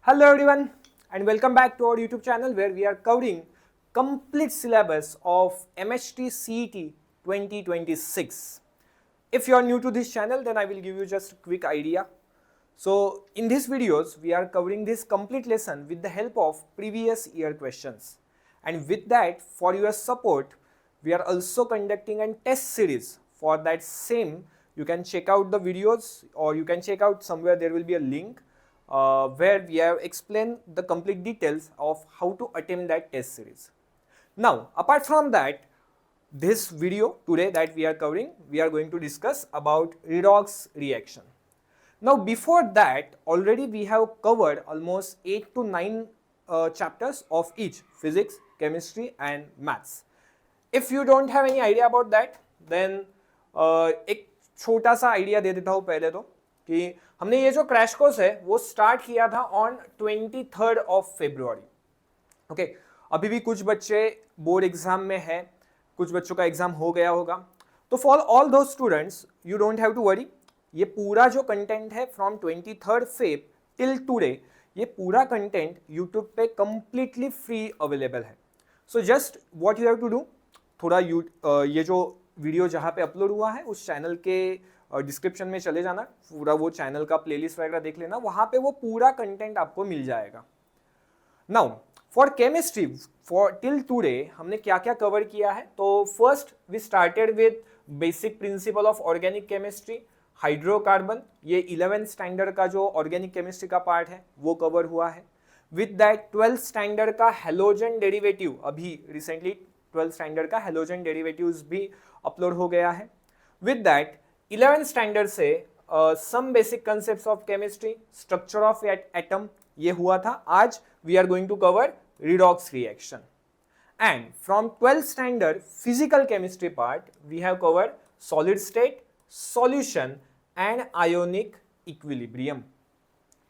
Hello everyone and welcome back to our YouTube channel where we are covering complete syllabus of MHT CET 2026. If you are new to this channel, then I will give you just a quick idea. So in these videos, we are covering this complete lesson with the help of previous year questions. And with that, for your support, we are also conducting a test series. For that same, you can check out the videos or you can check out somewhere there will be a link where we have explained the complete details of how to attempt that test series. Now, apart from that, this video today that we are covering, we are going to discuss about redox reaction. Now, before that, already we have covered almost 8 to 9 chapters of each: physics, chemistry and maths. If you don't have any idea about that, then एक छोटा सा idea दे देता हूँ पहले तो कि हमने ये जो क्रैश कोर्स है वो स्टार्ट किया था on 23rd of February. Okay, अभी भी कुछ बच्चे बोर्ड एग्जाम में है, कुछ बच्चों का एग्जाम हो गया होगा. तो फॉर ऑल दो students you don't have to worry. ये पूरा जो कंटेंट है from 23rd Feb till today, ये पूरा कंटेंट यूट्यूब पे कंप्लीटली फ्री अवेलेबल है. So just what you have to do, थोड़ा ये जो वीडियो जहाँ पे अपलोड हुआ है उस चैनल के डिस्क्रिप्शन में चले जाना, पूरा वो चैनल का प्लेलिस्ट वगैरह देख लेना, वहाँ पे वो पूरा कंटेंट आपको मिल जाएगा. Now for chemistry, for till today हमने क्या क्या कवर किया है. तो first we started with basic principle of organic chemistry, hydrocarbon. ये 11th स्टैंडर्ड का जो ऑर्गेनिक केमिस्ट्री का पार्ट है वो कवर हुआ है. विद दैट 12th स्टैंडर्ड का हेलोजन डेरिवेटिव, अभी रिसेंटली 12th स्टैंडर्ड का हेलोजन डेरिवेटिव्स भी अपलोड हो गया है. विद दैट 11th स्टैंडर्ड से some basic concepts of chemistry, structure of atom, ये हुआ था. आज we are going to cover redox reaction. And from 12th standard physical chemistry part we have covered solid state, solution and ionic equilibrium.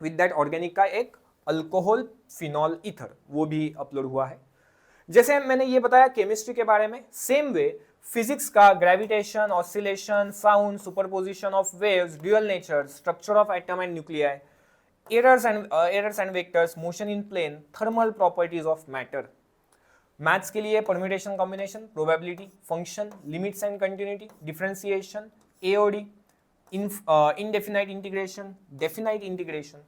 With that organic का एक alcohol phenol ether वो भी upload हुआ है. जैसे मैंने ये बताया केमिस्ट्री के बारे में, सेम वे फिजिक्स का gravitation, oscillation, sound, superposition of waves, dual nature, structure of atom and nuclei, errors and vectors, motion in plane, thermal properties of matter. Maths के लिए permutation, combination, probability, function, limits and continuity, differentiation, AOD, indefinite integration, definite integration,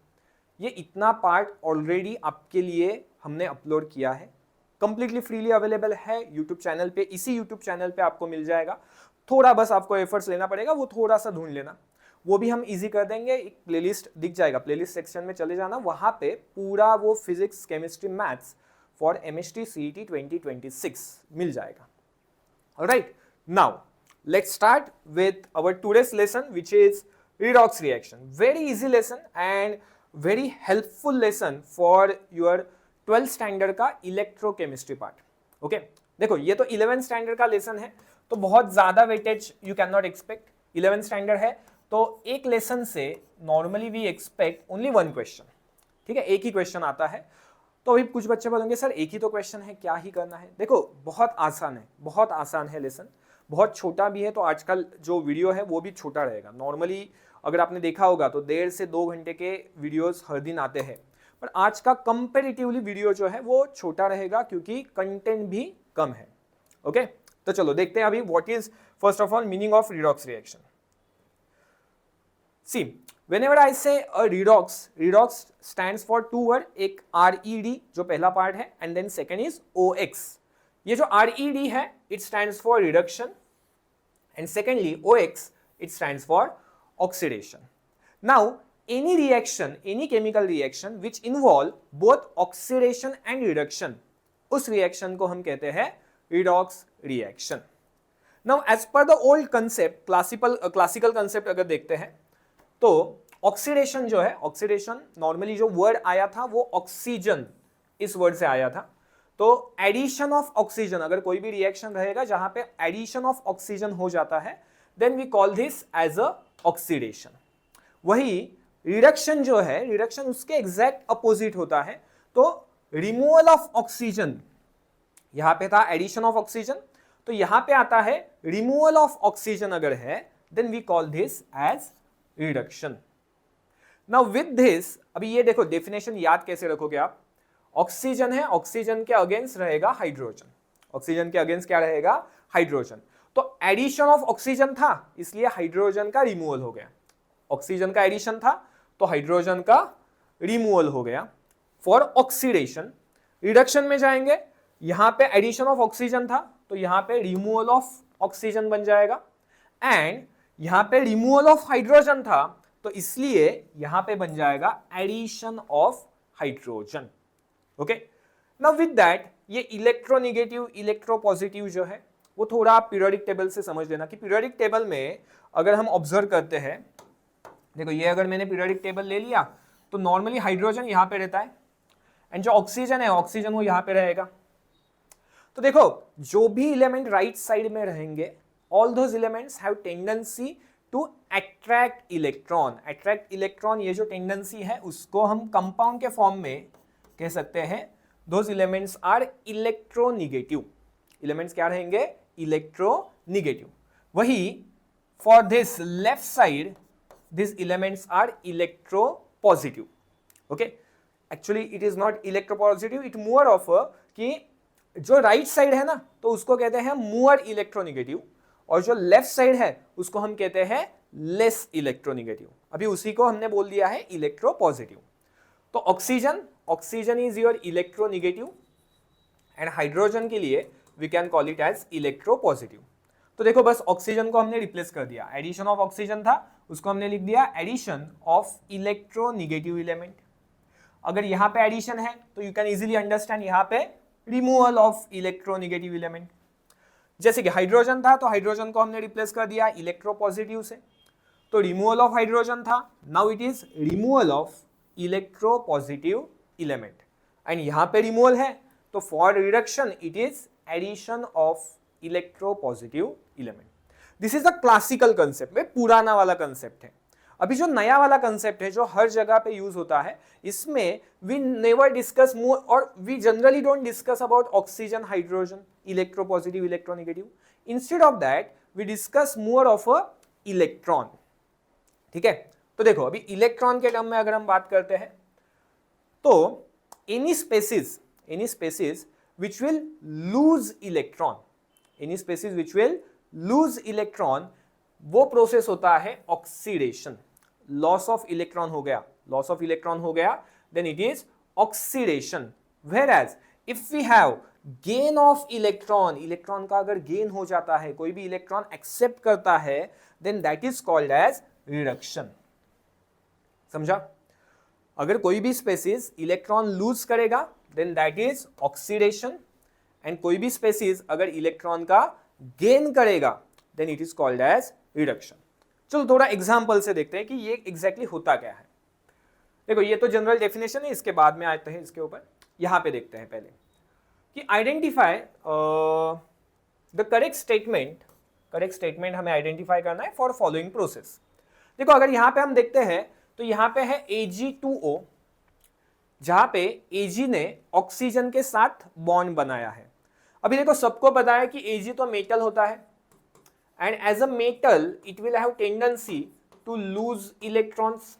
ये इतना part already आपके लिए हमने upload किया है. Completely freely available है यूट्यूब चैनल पे. इसी यूट्यूब चैनल पे आपको मिल जाएगा. थोड़ा बस आपको एफर्ट्स लेना पड़ेगा, वो थोड़ा सा ढूंढ लेना, वो भी हम इजी कर देंगे. एक प्लेलिस्ट दिख जाएगा, प्लेलिस्ट सेक्शन में चले जाना, वहाँ पे पूरा वो physics, chemistry, maths for MHT CET 2026 मिल जाएगा. Alright, now let's start with our today's lesson which is redox reaction. Very easy lesson and very helpful lesson for your 12th standard का इलेक्ट्रोकेमिस्ट्री पार्ट. ओके, देखो ये तो 11th standard का lesson है, तो बहुत ज्यादा weightage you can not expect. 11th standard है तो एक लेसन से normally we expect only one question. ठीक है, एक ही क्वेश्चन आता है. तो अभी कुछ बच्चे बोलेंगे सर एक ही तो क्वेश्चन है, क्या ही करना है. देखो बहुत आसान है, बहुत आसान है लेसन, बहुत छोटा भी है. तो आजकल जो वीडियो है वो भी छोटा रहेगा. नॉर्मली अगर आपने देखा होगा तो 1.5 से 2 घंटे के वीडियोस हर दिन आते हैं, पर आज का कंपेरेटिवली वीडियो जो है वो छोटा रहेगा क्योंकि कंटेंट भी कम है. ओके, तो चलो देखते हैं अभी what is first of all meaning of redox reaction. See, whenever I say a redox, redox stands for two word, एक RED जो पहला पार्ट है and then second is OX. ये जो RED है it stands for reduction and secondly OX it stands for oxidation. Now any reaction, any chemical reaction which involve both oxidation and reduction, उस reaction को हम कहते हैं redox reaction. Now as per the old concept, classical concept अगर देखते हैं तो oxidation जो है, ऑक्सीडेशन नॉर्मली जो वर्ड आया था वो ऑक्सीजन इस वर्ड से आया था. तो एडिशन ऑफ ऑक्सीजन, अगर कोई भी रिएक्शन रहेगा जहां पे एडिशन ऑफ ऑक्सीजन हो जाता है then we call this as a oxidation. वही रिडक्शन जो है, रिडक्शन उसके एग्जैक्ट अपोजिट होता है. तो रिमूवल ऑफ ऑक्सीजन, यहां पे था एडिशन ऑफ ऑक्सीजन, तो यहां पे आता है रिमूवल ऑफ ऑक्सीजन अगर है then we call this as reduction. Now with this, अभी ये देखो डेफिनेशन याद कैसे रखोगे आप। ऑक्सीजन है, ऑक्सीजन के अगेंस्ट रहेगा हाइड्रोजन, ऑक्सीजन के अगेंस्ट क्या रहेगा, हाइड्रोजन। तो एडिशन ऑफ ऑक्सीजन था इसलिए हाइड्रोजन का रिमूवल हो गया, ऑक्सीजन का एडिशन था तो हाइड्रोजन का रिमूवल हो गया। फॉर ऑक्सीडेशन, रिडक्शन में जाएंगे, यहां पे एडिशन ऑफ ऑक्सीजन था तो यहां पे रिमूवल ऑफ ऑक्सीजन बन जाएगा, एंड यहां पे रिमूवल ऑफ हाइड्रोजन था तो इसलिए यहां पे बन जाएगा addition of hydrogen. Okay, now with that ये इलेक्ट्रोनेगेटिव इलेक्ट्रोपॉजिटिव जो है वो थोड़ा आप पीरियोडिक टेबल से समझ लेना कि पीरियोडिक टेबल में अगर हम ऑब्जर्व करते हैं, देखो ये अगर मैंने पीरियोडिक टेबल ले लिया तो नॉर्मली हाइड्रोजन यहां पे रहता है एंड जो ऑक्सीजन है ऑक्सीजन वो यहां पे रहेगा। तो देखो जो भी एलिमेंट राइट साइड में रहेंगे, all those elements have tendency to attract electron. Attract electron ये जो टेंडेंसी है उसको हम कंपाउंड के फॉर्म में कह सकते हैं, those elements are electronegative. Elements क्या रहेंगे, इलेक्ट्रोनेगेटिव। वही for this left side these elements are electropositive. Okay, actually it is not electropositive, it more of a कि जो राइट साइड है ना तो उसको कहते हैं मोर इलेक्ट्रोनेगेटिव और जो लेफ्ट साइड है उसको हम कहते हैं लेस इलेक्ट्रोनेगेटिव। अभी उसी को हमने बोल दिया है इलेक्ट्रोपॉजिटिव। तो oxygen, oxygen is your electronegative and hydrogen के लिए we can call it as electropositive. तो देखो बस ऑक्सीजन को हमने रिप्लेस कर दिया, एडिशन ऑफ ऑक्सीजन था उसको हमने लिख दिया एडिशन ऑफ इलेक्ट्रोनेगेटिव एलिमेंट। अगर यहां पे एडिशन है तो यू कैन इजीली अंडरस्टैंड यहां पे रिमूवल ऑफ इलेक्ट्रोनेगेटिव एलिमेंट। जैसे कि हाइड्रोजन था तो हाइड्रोजन को हमने रिप्लेस कर दिया इलेक्ट्रोपॉजिटिव से, तो रिमूवल ऑफ हाइड्रोजन था, now it is removal of electropositive element. And यहां पे रिमूवल है तो for reduction it is addition of electropositive element. This is the classical concept, में पुराना वाला कंसेप्ट है। अभी जो नया वाला कंसेप्ट है जो हर जगह पे यूज होता है, इसमें वी नेवर डिस्कस मोर और we generally don't discuss about oxygen hydrogen electropositive electronegative. Instead of that we discuss more of a electron. ठीक है, तो देखो अभी इलेक्ट्रॉन के टर्म में अगर हम बात करते हैं तो any species which will lose electron, any species which will lose electron, वो प्रोसेस होता है ऑक्सीडेशन। लॉस ऑफ इलेक्ट्रॉन हो गया, लॉस ऑफ इलेक्ट्रॉन हो गया, then it is oxidation. Whereas if we have gain of electron, electron का अगर gain हो जाता है, कोई भी इलेक्ट्रॉन एक्सेप्ट करता है, then that is called as reduction। समझा? अगर कोई भी स्पेसीज इलेक्ट्रॉन लूज करेगा then that is oxidation, and कोई भी स्पेसीज अगर इलेक्ट्रॉन का गेन करेगा then it is called as reduction। चलो थोड़ा एग्जांपल से देखते हैं कि ये एग्जैक्टली होता क्या है। देखो ये तो जनरल डेफिनेशन है, इसके बाद में आते हैं इसके ऊपर। यहां पे देखते हैं पहले कि आइडेंटिफाई द करेक्ट स्टेटमेंट हमें आइडेंटिफाई करना है फॉर फॉलोइंग प्रोसेस। देखो अगर यहां पे हम देखते हैं तो यहां पे है Ag2O, जहां पे Ag ने ऑक्सीजन के साथ बॉन्ड बनाया है। अभी देखो सबको पता है कि Ag तो मेटल होता है and as a metal it will have tendency to lose electrons.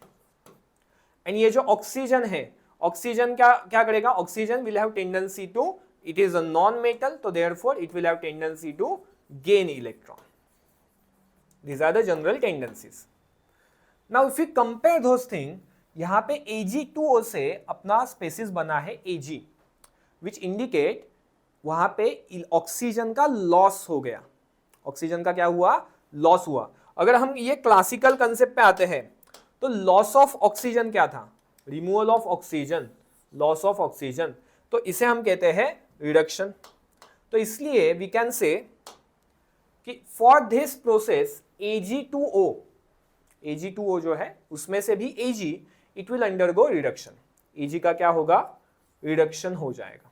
And ये जो ऑक्सीजन है, ऑक्सीजन क्या करेगा, oxygen will have tendency to, it is a non metal, तो therefore it will have tendency to gain electron. These are the general tendencies. Now if you compare those thing, यहां पे Ag2O से अपना spaces बना है Ag, which indicate वहां पे oxygen का लॉस हो गया। ऑक्सीजन का क्या हुआ, लॉस हुआ। अगर हम ये क्लासिकल कंसेप्ट पे आते हैं तो लॉस ऑफ ऑक्सीजन क्या था, removal of oxygen, loss of oxygen, तो इसे हम कहते हैं रिडक्शन। तो इसलिए वी कैन से कि फॉर दिस प्रोसेस Ag2O जो है उसमें से भी Ag it will undergo reduction. Ag का क्या होगा, रिडक्शन हो जाएगा।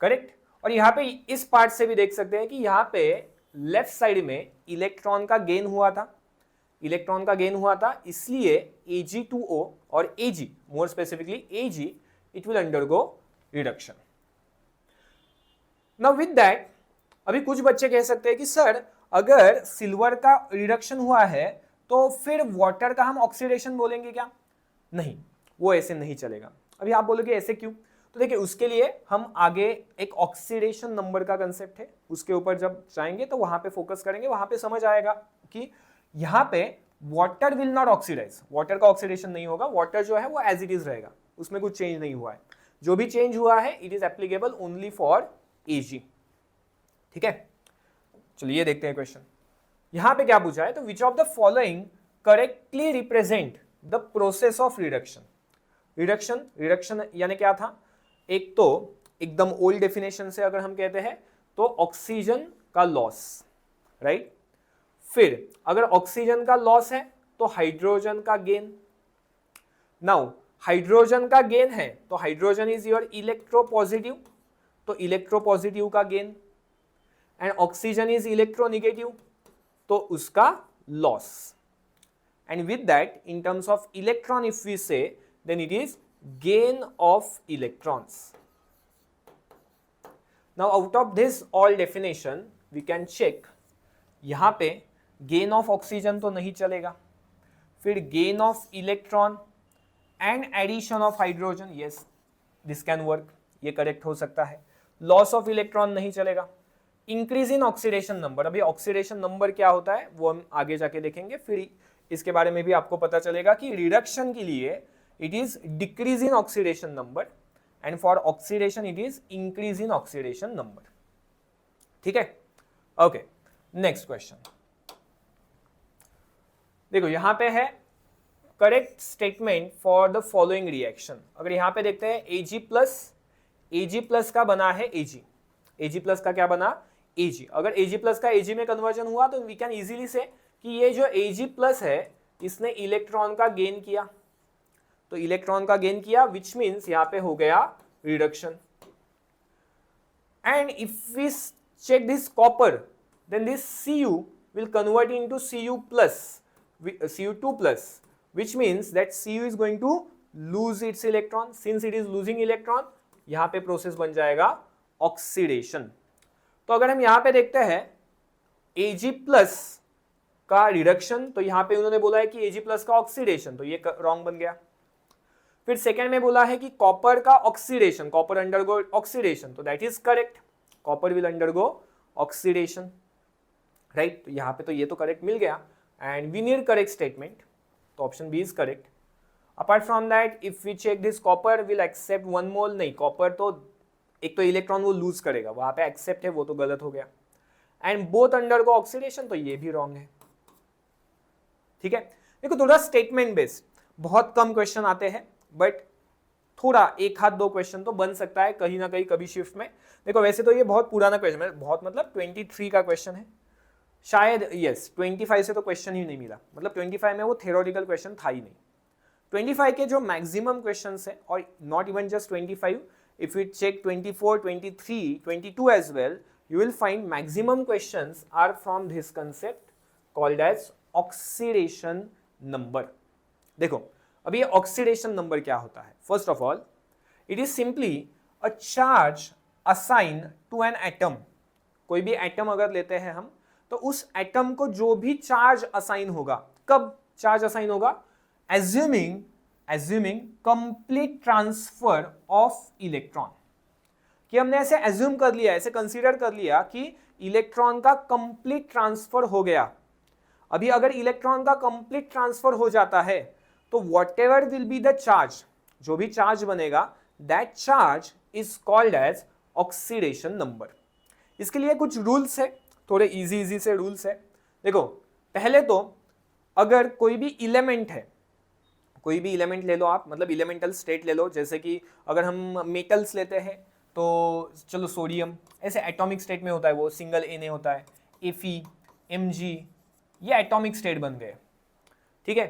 करेक्ट। और यहां पे इस पार्ट से भी देख सकते हैं कि यहां पे लेफ्ट साइड में इलेक्ट्रॉन का गेन हुआ था, इलेक्ट्रॉन का गेन हुआ था, इसलिए Ag2O और Ag, more specifically Ag, it will undergo reduction. Now with that अभी कुछ बच्चे कह सकते हैं कि सर अगर सिल्वर का रिडक्शन हुआ है तो फिर वाटर का हम ऑक्सीडेशन बोलेंगे क्या? नहीं, वो ऐसे नहीं चलेगा। अभी आप बोलोगे ऐसे क्यों? तो देखिए उसके लिए हम आगे एक ऑक्सीडेशन नंबर का कंसेप्ट है, उसके ऊपर जब जाएंगे तो वहां पे फोकस करेंगे, वहां पे समझ आएगा कि यहाँ पे water will not oxidize, water का ऑक्सीडेशन नहीं होगा, वाटर जो है वो एज इट इज रहेगा, उसमें कुछ चेंज नहीं हुआ है। जो भी चेंज हुआ है it is applicable only for Ag। ठीक है, चलिए देखते हैं क्वेश्चन। यहां पे क्या पूछा है, तो विच of the following correctly represent the process of reduction. Reduction यानी क्या था? एक तो एकदम ओल्ड डेफिनेशन से अगर हम कहते हैं तो ऑक्सीजन का लॉस, राइट। फिर अगर ऑक्सीजन का लॉस है तो हाइड्रोजन का गेन। नाउ हाइड्रोजन का गेन है तो हाइड्रोजन इज योर इलेक्ट्रोपॉजिटिव, तो इलेक्ट्रोपॉजिटिव का gain. And oxygen is electronegative, तो उसका loss. And with that in terms of electron if we say then it is gain of electrons. Now out of this all definition we can check, यहाँ पे gain of oxygen तो नहीं चलेगा, फिर gain of electron and addition of hydrogen, yes this can work, ये correct हो सकता है। loss of electron नहीं चलेगा। increase in oxidation number, अभी oxidation number क्या होता है वो हम आगे जाके देखेंगे, फिर इसके बारे में भी आपको पता चलेगा कि reduction के लिए it is decrease in oxidation number and for oxidation it is increase in oxidation number। ठीक है, ओके नेक्स्ट क्वेश्चन देखो, यहां पे है correct statement for the following reaction. अगर यहां पे देखते हैं Ag प्लस का बना है Ag प्लस का क्या बना? Ag। अगर Ag प्लस का Ag में कन्वर्जन हुआ तो वी कैन इजीली से कि ये जो Ag प्लस है इसने इलेक्ट्रॉन का गेन किया, तो इलेक्ट्रॉन का गेन किया विच मीन्स यहां पे हो गया reduction. And if we check this copper then this Cu will convert into Cu2 plus which means that Cu is going to lose its electron, since it is losing electron यहां पे process बन जाएगा oxidation. तो अगर हम यहां पे देखते हैं Ag प्लस का रिडक्शन, तो यहां पे उन्होंने बोला है कि Ag प्लस का ऑक्सीडेशन, तो ये रॉन्ग बन गया। फिर सेकेंड में बोला है कि कॉपर का ऑक्सीडेशन, कॉपर अंडरगो ऑक्सीडेशन, तो that is correct, copper will undergo oxidation, right. तो यहाँ पे तो ये तो करेक्ट मिल गया and we need correct statement, तो option B is correct. Apart from that if we check this copper will accept 1 mole, नहीं कॉपर तो एक तो इलेक्ट्रॉन वो लूज करेगा, वहां पे एक्सेप्ट है वो तो गलत हो गया। एंड बोथ अंडरगो ऑक्सीडेशन, तो ये भी रॉन्ग है। ठीक है, देखो थोड़ा स्टेटमेंट बेस्ड बहुत कम क्वेश्चन आते हैं, बट थोड़ा एक हाथ दो क्वेश्चन तो बन सकता है कहीं ना कहीं कभी शिफ्ट में। देखो वैसे तो ये बहुत पुराना क्वेश्चन है, बहुत मतलब 23 का क्वेश्चन है शायद, यस 25 से तो क्वेश्चन ही नहीं मिला, मतलब 25 में वो थ्योरेटिकल क्वेश्चन था ही नहीं। 25 के जो मैक्सिमम क्वेश्चंस है, और not even just 25, if you check 24, 23, 22 as well, you will find maximum questions are from this concept called as oxidation number। देखो अभी ये ऑक्सीडेशन नंबर क्या होता है? First of all it is simply a charge assign to an atom. कोई भी atom अगर लेते हैं हम, तो उस एटम को जो भी चार्ज असाइन होगा, कब चार्ज असाइन होगा? Assuming complete transfer of electron, कि हमने ऐसे एज्यूम कर लिया, ऐसे कंसीडर कर लिया कि इलेक्ट्रॉन का कंप्लीट ट्रांसफर हो गया। अभी अगर इलेक्ट्रॉन का कंप्लीट ट्रांसफर हो जाता है तो whatever will be the charge, जो भी चार्ज बनेगा, that charge is called as oxidation number। इसके लिए कुछ रूल्स है, थोड़े इजी से रूल्स है। देखो पहले तो अगर कोई भी इलेमेंट है, कोई भी इलेमेंट ले लो आप, मतलब इलेमेंटल स्टेट ले लो, जैसे कि अगर हम मेटल्स लेते हैं तो चलो सोडियम ऐसे एटॉमिक स्टेट में होता है, वो सिंगल Na होता है, Fe, Mg, ये एटॉमिक स्टेट बन गए। ठीक है,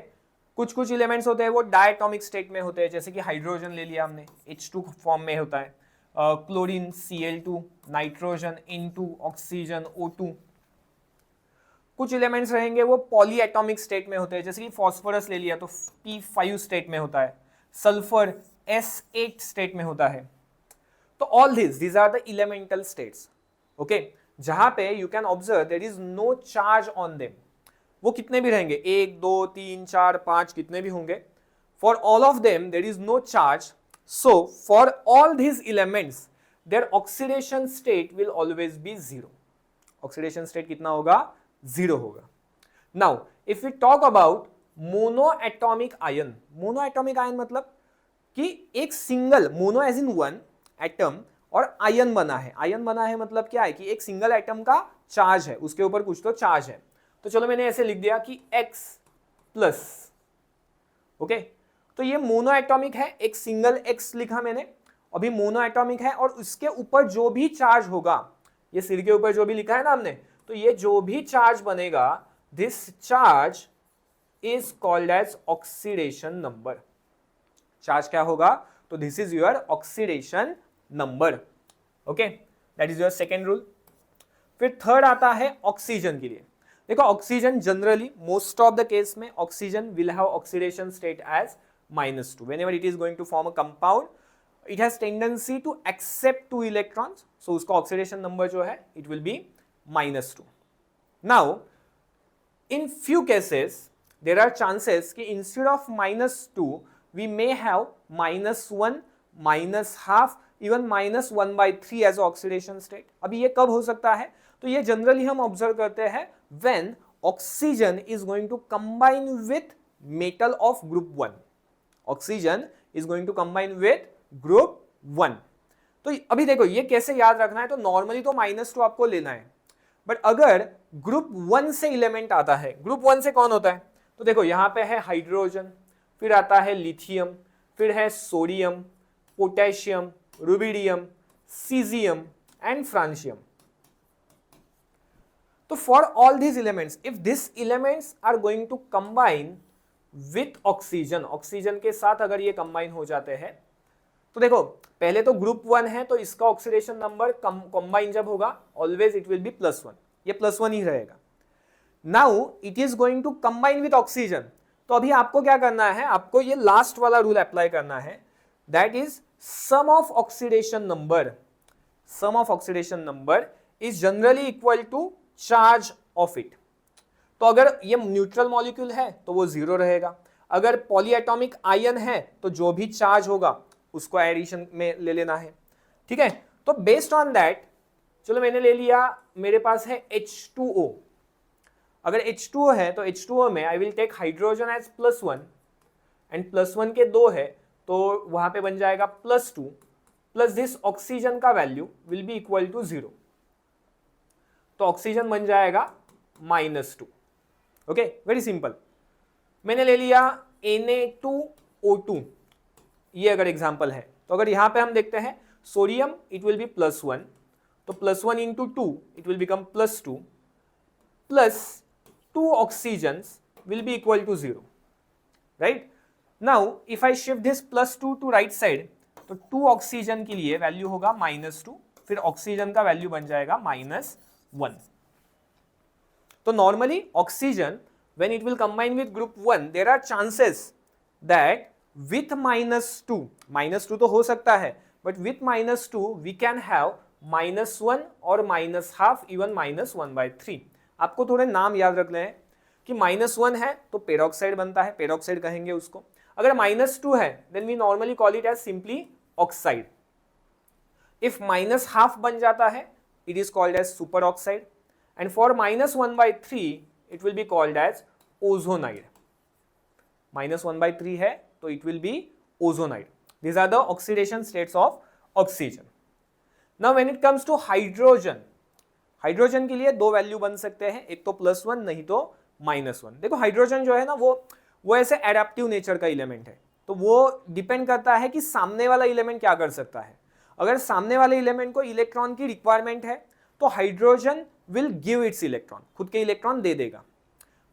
कुछ कुछ एलिमेंट्स होते हैं वो डायटॉमिक स्टेट में होते हैं, जैसे कि हाइड्रोजन ले लिया हमने, H2 फॉर्म में होता है, chlorine Cl2, nitrogen N2, oxygen O2। कुछ एलिमेंट्स रहेंगे वो पॉली एटॉमिक स्टेट में होते हैं, जैसे कि फॉस्फोरस ले लिया तो P5 स्टेट में होता है, सल्फर S8 स्टेट में होता है। तो all these are the elemental states, okay, जहां पे you can observe there is no charge on them. वो कितने भी रहेंगे, 1 2 3 4 5 कितने भी होंगे, for all of them there is no charge, so for all these elements their oxidation state will always be 0. Oxidation state कितना होगा, 0 होगा. Now if we talk about mono atomic ion, mono atomic ion मतलब कि एक single, mono as in one atom, और ion बना है. Ion बना है मतलब क्या है कि एक सिंगल एटम का चार्ज है, उसके ऊपर कुछ तो चार्ज है. तो चलो मैंने ऐसे लिख दिया कि X प्लस. ओके, तो ये मोनो एटॉमिक है, एक सिंगल X लिखा मैंने, अभी मोनो एटॉमिक है, और उसके ऊपर जो भी चार्ज होगा, ये सिर के ऊपर जो भी लिखा है ना हमने, तो ये जो भी चार्ज बनेगा, this charge is called as oxidation number. Charge क्या होगा, तो this is your oxidation number. Okay, that is your second rule. फिर थर्ड आता है ऑक्सीजन के लिए. देखो oxygen generally most of the case में oxygen will have oxidation state as -2. Whenever it is going to form a compound, it has tendency to accept 2 electrons, so उसका oxidation number जो है it will be -2. Now in few cases there are chances कि instead of -2 we may have -1, -1/2, even -1/3 as oxidation state. अभी ये कब हो सकता है, तो ये जनरली हम ऑब्जर्व करते हैं when oxygen is going to combine with metal of group 1. Oxygen is going to combine with group 1. तो अभी देखो ये कैसे याद रखना है, तो नॉर्मली तो -2 आपको लेना है, बट अगर ग्रुप 1 से एलिमेंट आता है, ग्रुप 1 से कौन होता है, तो देखो यहां पे है हाइड्रोजन, फिर आता है लिथियम, फिर है sodium, potassium, rubidium, caesium and francium. तो for all these elements, if these elements are going to combine with oxygen, oxygen के साथ अगर ये कंबाइन हो जाते हैं, तो देखो पहले तो ग्रुप 1 है, तो इसका ऑक्सीडेशन नंबर कंबाइन जब होगा ऑलवेज इट विल बी +1, ये +1 ही रहेगा. Now it is going to combine with oxygen, तो अभी आपको क्या करना है, आपको ये लास्ट वाला रूल अप्लाई करना है, that is sum of oxidation number. Sum of oxidation number is generally equal to charge of it. तो अगर ये न्यूट्रल मॉलिक्यूल है तो वो 0 रहेगा, अगर पॉलीएटॉमिक आयन है तो जो भी चार्ज होगा उसको एडिशन में ले लेना है. ठीक है, तो बेस्ड ऑन दैट, चलो मैंने ले लिया, मेरे पास है H2O. अगर H2O है तो H2O में I will take hydrogen as +1, and +1 के 2 है तो वहां पे बन जाएगा +2, प्लस दिस ऑक्सीजन का value will be equal to 0, तो ऑक्सीजन बन जाएगा -2. Okay, very simple. मैंने ले लिया Na2O2, ये अगर एग्जांपल है, तो अगर यहां पे हम देखते हैं सोडियम इट विल बी +1, तो +1 into 2 it will become +2, plus 2 oxygens will be equal to 0. Right, now if I shift this +2 to right side, तो 2 ऑक्सीजन के लिए वैल्यू होगा -2, फिर ऑक्सीजन का वैल्यू बन जाएगा -1. तो normally oxygen when it will combine with group 1 there are chances that with -2 तो हो सकता है, but with -2 we can have -1 और -1/2 even -1/3. आपको थोड़े नाम याद रखने हैं कि -1 है तो पेरोक्साइड बनता है, पेरोक्साइड कहेंगे उसको. अगर -2 है then we normally call it as simply oxide. if -1/2 बन जाता है it is called as superoxide, and for -1/3 it will be called as ozonide. -1/3 है तो it will be ozonide. These are the oxidation states of oxygen. Now when it comes to hydrogen, hydrogen के लिए 2 value बन सकते हैं, एक तो +1 नहीं तो -1. देखो हाइड्रोजन जो है ना वो ऐसे एडेप्टिव नेचर का इलेमेंट है, तो वो डिपेंड करता है कि सामने वाला इलेमेंट क्या कर सकता है. अगर सामने वाले इलेमेंट को इलेक्ट्रॉन की रिक्वायरमेंट है तो hydrogen will give its electron, खुद के इलेक्ट्रॉन दे देगा.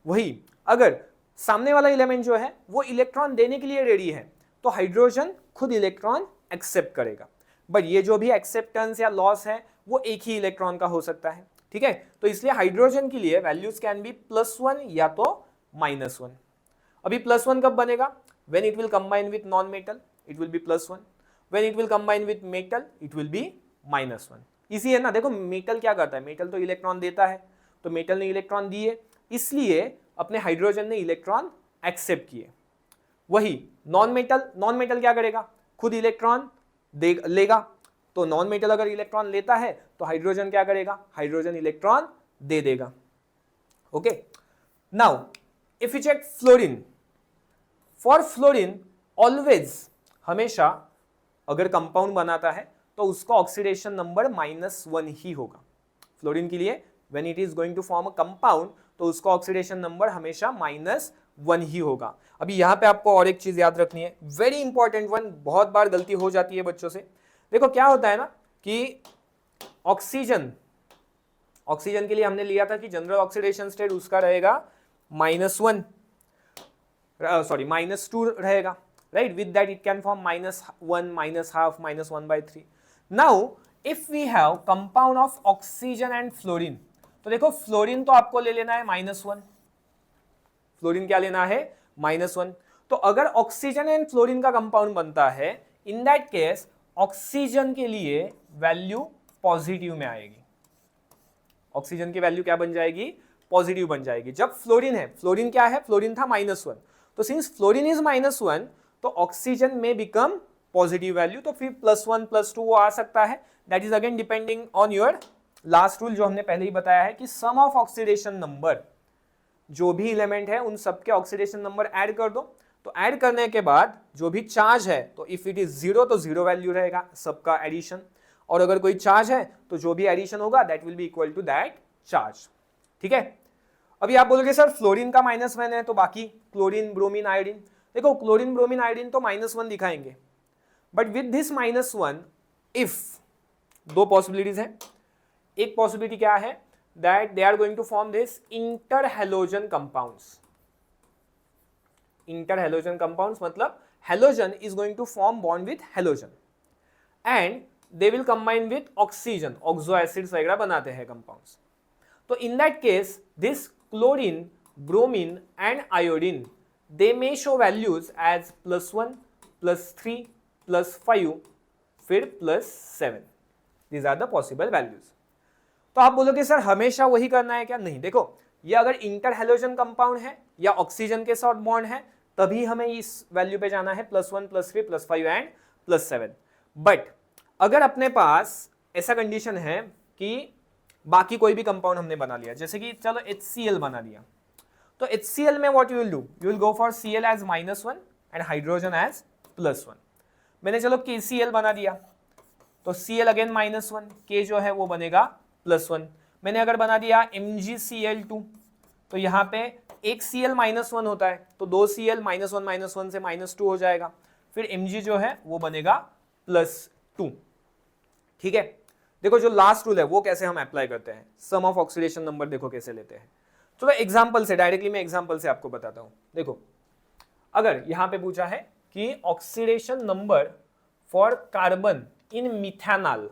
वही अगर सामने वाला इलेमेंट जो है वो इलेक्ट्रॉन देने के लिए रेडी है तो हाइड्रोजन खुद इलेक्ट्रॉन एक्सेप्ट करेगा. बट ये जो भी एक्सेप्टेंस या लॉस है वो एक ही इलेक्ट्रॉन का हो सकता है. ठीक है, तो इसलिए हाइड्रोजन के लिए वैल्यूज कैन बी +1 या तो -1. अभी +1 कब बनेगा, when it will combine with non metal it will be +1, when it will combine with metal it will be -1. इसी है ना, देखो मेटल क्या करता है, मेटल तो इलेक्ट्रॉन देता है, तो मेटल ने इलेक्ट्रॉन दिए, इसलिए अपने हाइड्रोजन ने इलेक्ट्रॉन एक्सेप्ट किए। वही नॉन मेटल क्या करेगा, खुद इलेक्ट्रॉन लेगा। तो नॉन मेटल अगर इलेक्ट्रॉन लेता है तो हाइड्रोजन क्या करेगा, हाइड्रोजन इलेक्ट्रॉन दे देगा। Okay, now if you check fluorine, for fluorine always, हमेशा अगर कंपाउंड बनाता है तो उसका ऑक्सीडेशन नंबर -1 ही होगा। फ्लोरीन के लिए when it is going to form a compound तो उसका ऑक्सीडेशन नंबर हमेशा -1 ही होगा। अभी यहाँ पे आपको और एक चीज याद रखनी है, वेरी इंपॉर्टेंट वन, बहुत बार गलती हो जाती है बच्चों से। देखो क्या होता है ना कि ऑक्सीजन के लिए हमने लिया था कि जनरल ऑक्सीडेशन स्टेट उसका रहेगा -1, सॉरी -2 रहेगा, right. With that it can form -1, -half, -1/3। Now if we have compound of oxygen and fluorine, तो देखो फ्लोरीन तो आपको ले लेना है -1, फ्लोरीन क्या लेना है, -1। तो अगर ऑक्सीजन एंड फ्लोरीन का कंपाउंड बनता है, इन दैट केस ऑक्सीजन के लिए वैल्यू पॉजिटिव में आएगी। ऑक्सीजन की वैल्यू क्या बन जाएगी, पॉजिटिव बन जाएगी। जब फ्लोरीन है, फ्लोरीन क्या है, फ्लोरीन था -1, तो सिंस फ्लोरीन इज -1 तो ऑक्सीजन में बिकम पॉजिटिव वैल्यू, तो फिर +1 +2 वो आ सकता है। That is again depending on your last rule जो हमने पहले ही बताया है कि सम ऑफ ऑक्सीडेशन नंबर, जो भी एलिमेंट है उन सबके ऑक्सीडेशन नंबर ऐड कर दो, तो ऐड करने के बाद जो भी चार्ज है, तो इफ इट इज 0 तो 0 वैल्यू रहेगा सबका एडिशन, और अगर कोई चार्ज है तो जो भी एडिशन होगा that will be equal to that charge. ठीक है, अभी आप बोलोगे सर फ्लोरीन का -1 है तो बाकी क्लोरीन, ब्रोमीन, आयोडीन, देखो क्लोरीन, ब्रोमीन, आयोडीन तो -1 दिखाएंगे, बट विद दिस -1 इफ दो पॉसिबिलिटीज है। एक पॉसिबिलिटी क्या है, that they are going to form this interhalogen compounds. Interhalogen compounds मतलब halogen is going to form bond with halogen and they will combine with oxygen, oxo acids वगैरह बनाते हैं compounds. तो in that case this chlorine, bromine and iodine they may show values as +1, +3, +5, फिर +7। These are the possible values. तो आप बोलोगे sir हमेशा वही करना है क्या, नहीं। देखो ये अगर इंटरहैलोजन कंपाउंड है या ऑक्सीजन के साथ बॉन्ड है तभी हमें इस वैल्यू पे जाना है, +1, +3, +5 एंड +7। बट अगर अपने पास ऐसा कंडीशन है कि बाकी कोई भी कंपाउंड हमने बना लिया, जैसे कि चलो HCl बना लिया, तो HCl में what you will do, you will go for Cl as -1 and hydrogen as +1। मैंने चलो KCl बना दिया तो Cl अगेन -1, K जो है वो बनेगा +1। मैंने अगर बना दिया MgCl2 तो यहाँ पे एक Cl -1 होता है तो 2 Cl -1 से -2 हो जाएगा, फिर Mg जो है वो बनेगा +2। ठीक है, देखो जो लास्ट रूल है वो कैसे हम अप्लाई करते हैं, सम ऑफ ऑक्सीडेशन नंबर देखो कैसे लेते हैं। चलो एग्जांपल से, डायरेक्टली मैं एग्जांपल से आपको बताता हूं। देखो अगर यहां पे पूछा है कि oxidation number for carbon in methanol,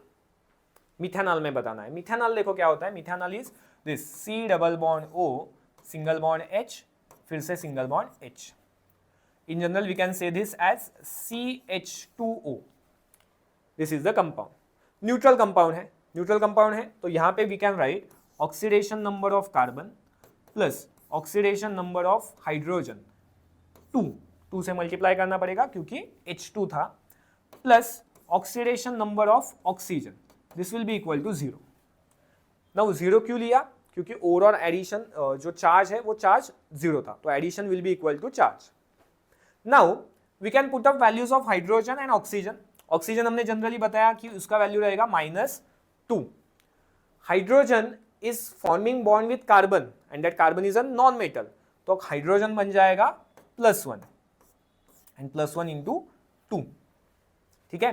methanol में बताना है। मिथेनॉल देखो क्या होता है, methanol is this C+O single bond H, फिर से single bond H। In general we can say this as CH2O। This is the compound. Neutral compound है, न्यूट्रल कंपाउंड है तो यहाँ पे we can write oxidation number of carbon plus oxidation number of hydrogen, 2 से multiply करना पड़ेगा क्योंकि H2 था, plus oxidation number of oxygen, this will be equal to 0। Now 0 क्यों लिया, क्योंकि ओवरऑल एडिशन जो चार्ज है वो चार्ज 0 था, तो addition will be equal to charge. Now we can put up values of hydrogen and oxygen. Oxygen हमने generally बताया कि उसका वैल्यू रहेगा -2। Hydrogen is forming bond with carbon and that carbon is a non metal, तो hydrogen बन जाएगा +1 and +1 into 2। ठीक है,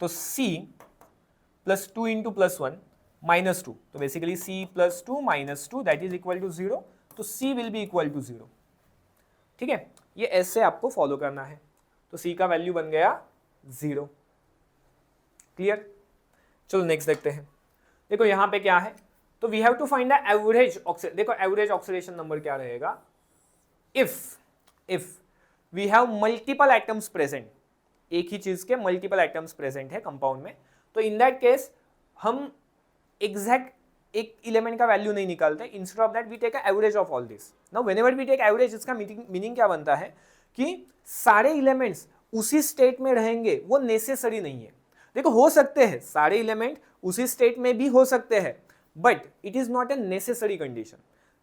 तो C +2 इंटू +1 -2, तो basically C +2 -2 that is equal to 0, तो C will be equal to 0। ठीक है, ये ऐसे आपको फॉलो करना है, तो C का वैल्यू बन गया 0। क्लियर, चलो नेक्स्ट देखते हैं। देखो यहां पे क्या है, तो we have to find the average oxidation. देखो एवरेज ऑक्सीडेशन नंबर क्या रहेगा, if we have multiple atoms present, एक ही चीज के मल्टीपल एटम्स प्रेजेंट है कंपाउंड में, तो इन दैट केस हम एग्जैक्ट एक एलिमेंट का वैल्यू नहीं निकालते, instead of that we take a average of all this. Now whenever we take average, इसका मीनिंग क्या बनता है कि सारे एलिमेंट्स उसी स्टेट में रहेंगे, वो नेसेसरी नहीं है। देखो हो सकते हैं सारे एलिमेंट उसी स्टेट में भी हो सकते हैं, but it is not a necessary condition.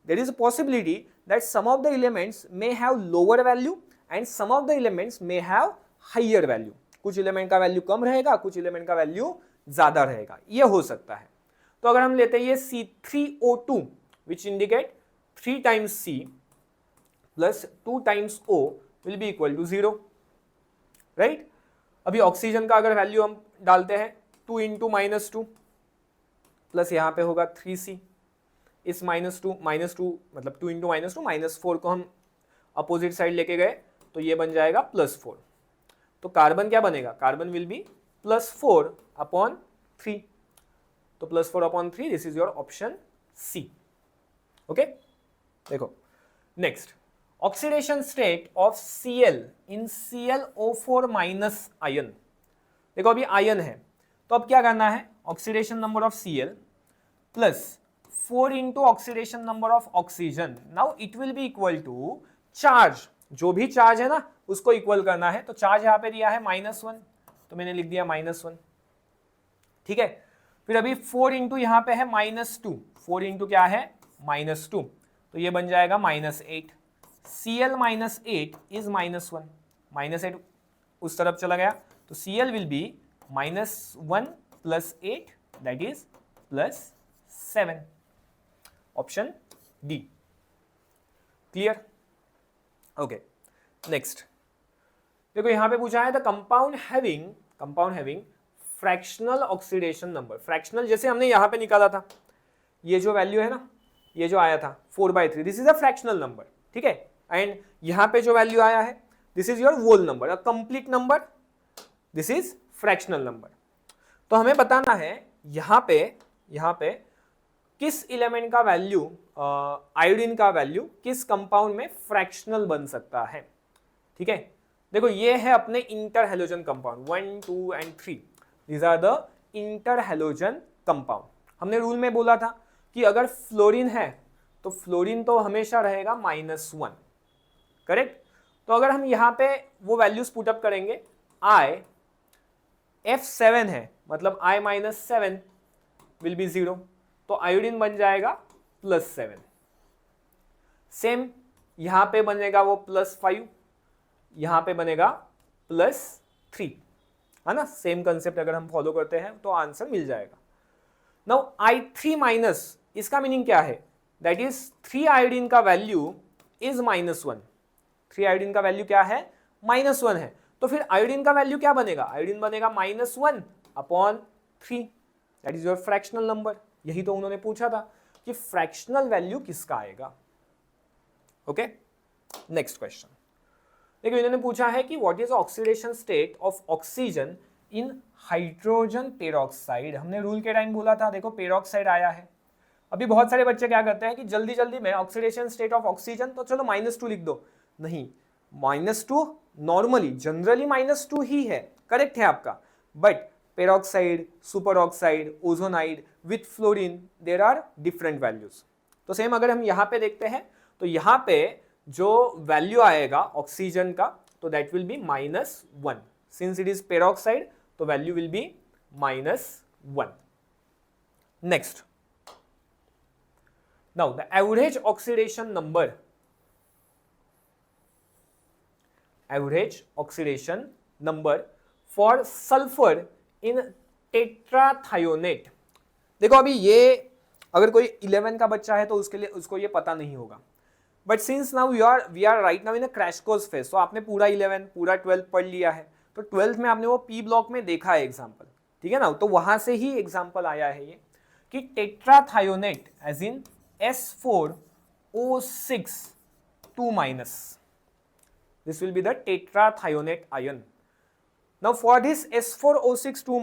There is a possibility that some of the elements may have lower value and some of the elements may have higher value. कुछ element का value कम रहेगा, कुछ element का value ज्यादा रहेगा, ये हो सकता है। तो अगर हम लेते हैं ये C3O2 which indicate 3 times C plus 2 times O will be equal to 0, right. अभी ऑक्सीजन का अगर वैल्यू हम डालते हैं 2 into -2 प्लस यहाँ पे होगा 3C, इस -2 मतलब 2 into -2 -4 को हम अपोजिट साइड लेके गए तो ये बन जाएगा +4। तो कार्बन क्या बनेगा, कार्बन विल बी +4/3, तो +4/3, this is your option C. Okay, देखो next, oxidation state of Cl in ClO4- ion. देखो अभी आयन है तो अब क्या करना है, oxidation number of Cl plus 4 into oxidation number of oxygen. Now it will be equal to charge, जो भी चार्ज है ना उसको इक्वल करना है। तो चार्ज यहाँ पे दिया है -1, तो मैंने लिख दिया -1, ठीक है। फिर अभी 4 into यहाँ पे है -2, 4 into क्या है -2, तो ये बन जाएगा -8। Cl -8 इज -1, -8 उस तरफ चला गया, तो Cl will be -1 + 8 that is +7, option D. Clear? Okay, next देखो यहाँ पे पूछा है the compound having fractional oxidation number. Fractional जैसे हमने यहाँ पे निकाला था, ये जो वैल्यू है ना, ये जो आया था 4/3, this is a fractional number, ठीक है। एंड यहाँ पे जो वैल्यू आया है this is your whole number, a complete number, this is fractional number. तो हमें बताना है यहाँ पे किस एलिमेंट का वैल्यू, आयोडीन का वैल्यू किस कंपाउंड में फ्रैक्शनल बन सकता है, ठीक है। देखो ये है अपने inter halogen compound 1, 2 and 3, these are the inter halogen compound. हमने रूल में बोला था कि अगर फ्लोरीन है तो फ्लोरीन तो हमेशा रहेगा -1, करेक्ट। तो अगर हम यहाँ पे वो वैल्यूज पुटअप करेंगे, F7 है मतलब I -7 विल बी 0, तो आयोडीन बन जाएगा +7। सेम यहाँ पे बनेगा वो +5, यहाँ पे बनेगा +3, है ना। सेम कंसेप्ट अगर हम फॉलो करते हैं तो आंसर मिल जाएगा। नाउ I3- इसका मीनिंग क्या है, दैट इज 3 आयोडीन का वैल्यू इज -1, 3 आयोडीन का वैल्यू क्या है -1 है, तो फिर आयोडीन का वैल्यू क्या बनेगा, आयोडीन बनेगा -1/3, that is your fractional number. यही तो उन्होंने पूछा था कि फ्रैक्शनल वैल्यू किसका आएगा। ओके, नेक्स्ट क्वेश्चन देखिए, इन्होंने पूछा है कि what is oxidation state of oxygen in hydrogen peroxide. हमने रूल के टाइम बोला था, देखो पेरोक्साइड आया है। अभी बहुत सारे बच्चे क्या करते हैं कि जल्दी जल्दी में ऑक्सीडेशन स्टेट ऑफ ऑक्सीजन, तो चलो -2 लिख दो। नहीं, -2 नॉर्मली जनरली -2 ही है, करेक्ट है आपका, but peroxide, super oxide, ozonide with fluorine there are different values. तो सेम अगर हम यहाँ पे देखते हैं तो यहाँ पे जो वैल्यू आएगा ऑक्सीजन का, तो that will be -1, since it is peroxide तो value will be -1। Next, now the average oxidation number for sulphur in tetrathionate. देखो अभी ये अगर कोई 11 का बच्चा है तो उसके लिए उसको ये पता नहीं होगा, but since now we are right now in a crash course phase, तो आपने पूरा 11 पूरा 12 पढ़ लिया है, तो 12th में आपने वो पी ब्लॉक में देखा है एग्जाम्पल, ठीक है ना। तो वहां से ही एग्जाम्पल आया है ये कि tetrathionate as in S4O6 2-, this will be the tetrathionate ion. Now for this S4O6 2-,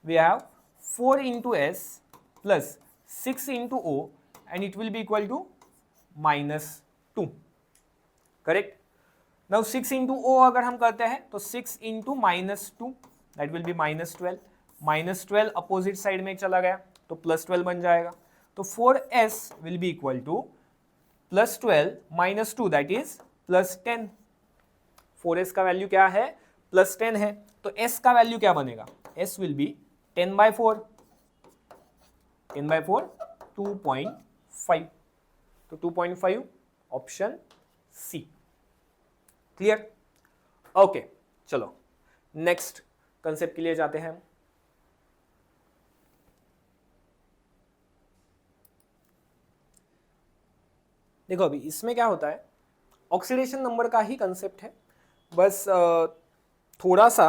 we have 4 into S plus 6 into O and it will be equal to -2, correct. Now 6 into O अगर हम करते हैं तो 6 into -2 that will be -12, -12 opposite side में चला गया तो +12 बन जाएगा। तो 4s will be equal to +12 minus 2 that is +10। 4s का वैल्यू क्या है? +10 है। तो s का वैल्यू क्या बनेगा? s विल बी 10/4, 10/4 2.5, तो 2.5 ऑप्शन सी। क्लियर? ओके, चलो नेक्स्ट कंसेप्ट के लिए जाते हैं हम। देखो अभी इसमें क्या होता है, ऑक्सीडेशन नंबर का ही कंसेप्ट है, बस थोड़ा सा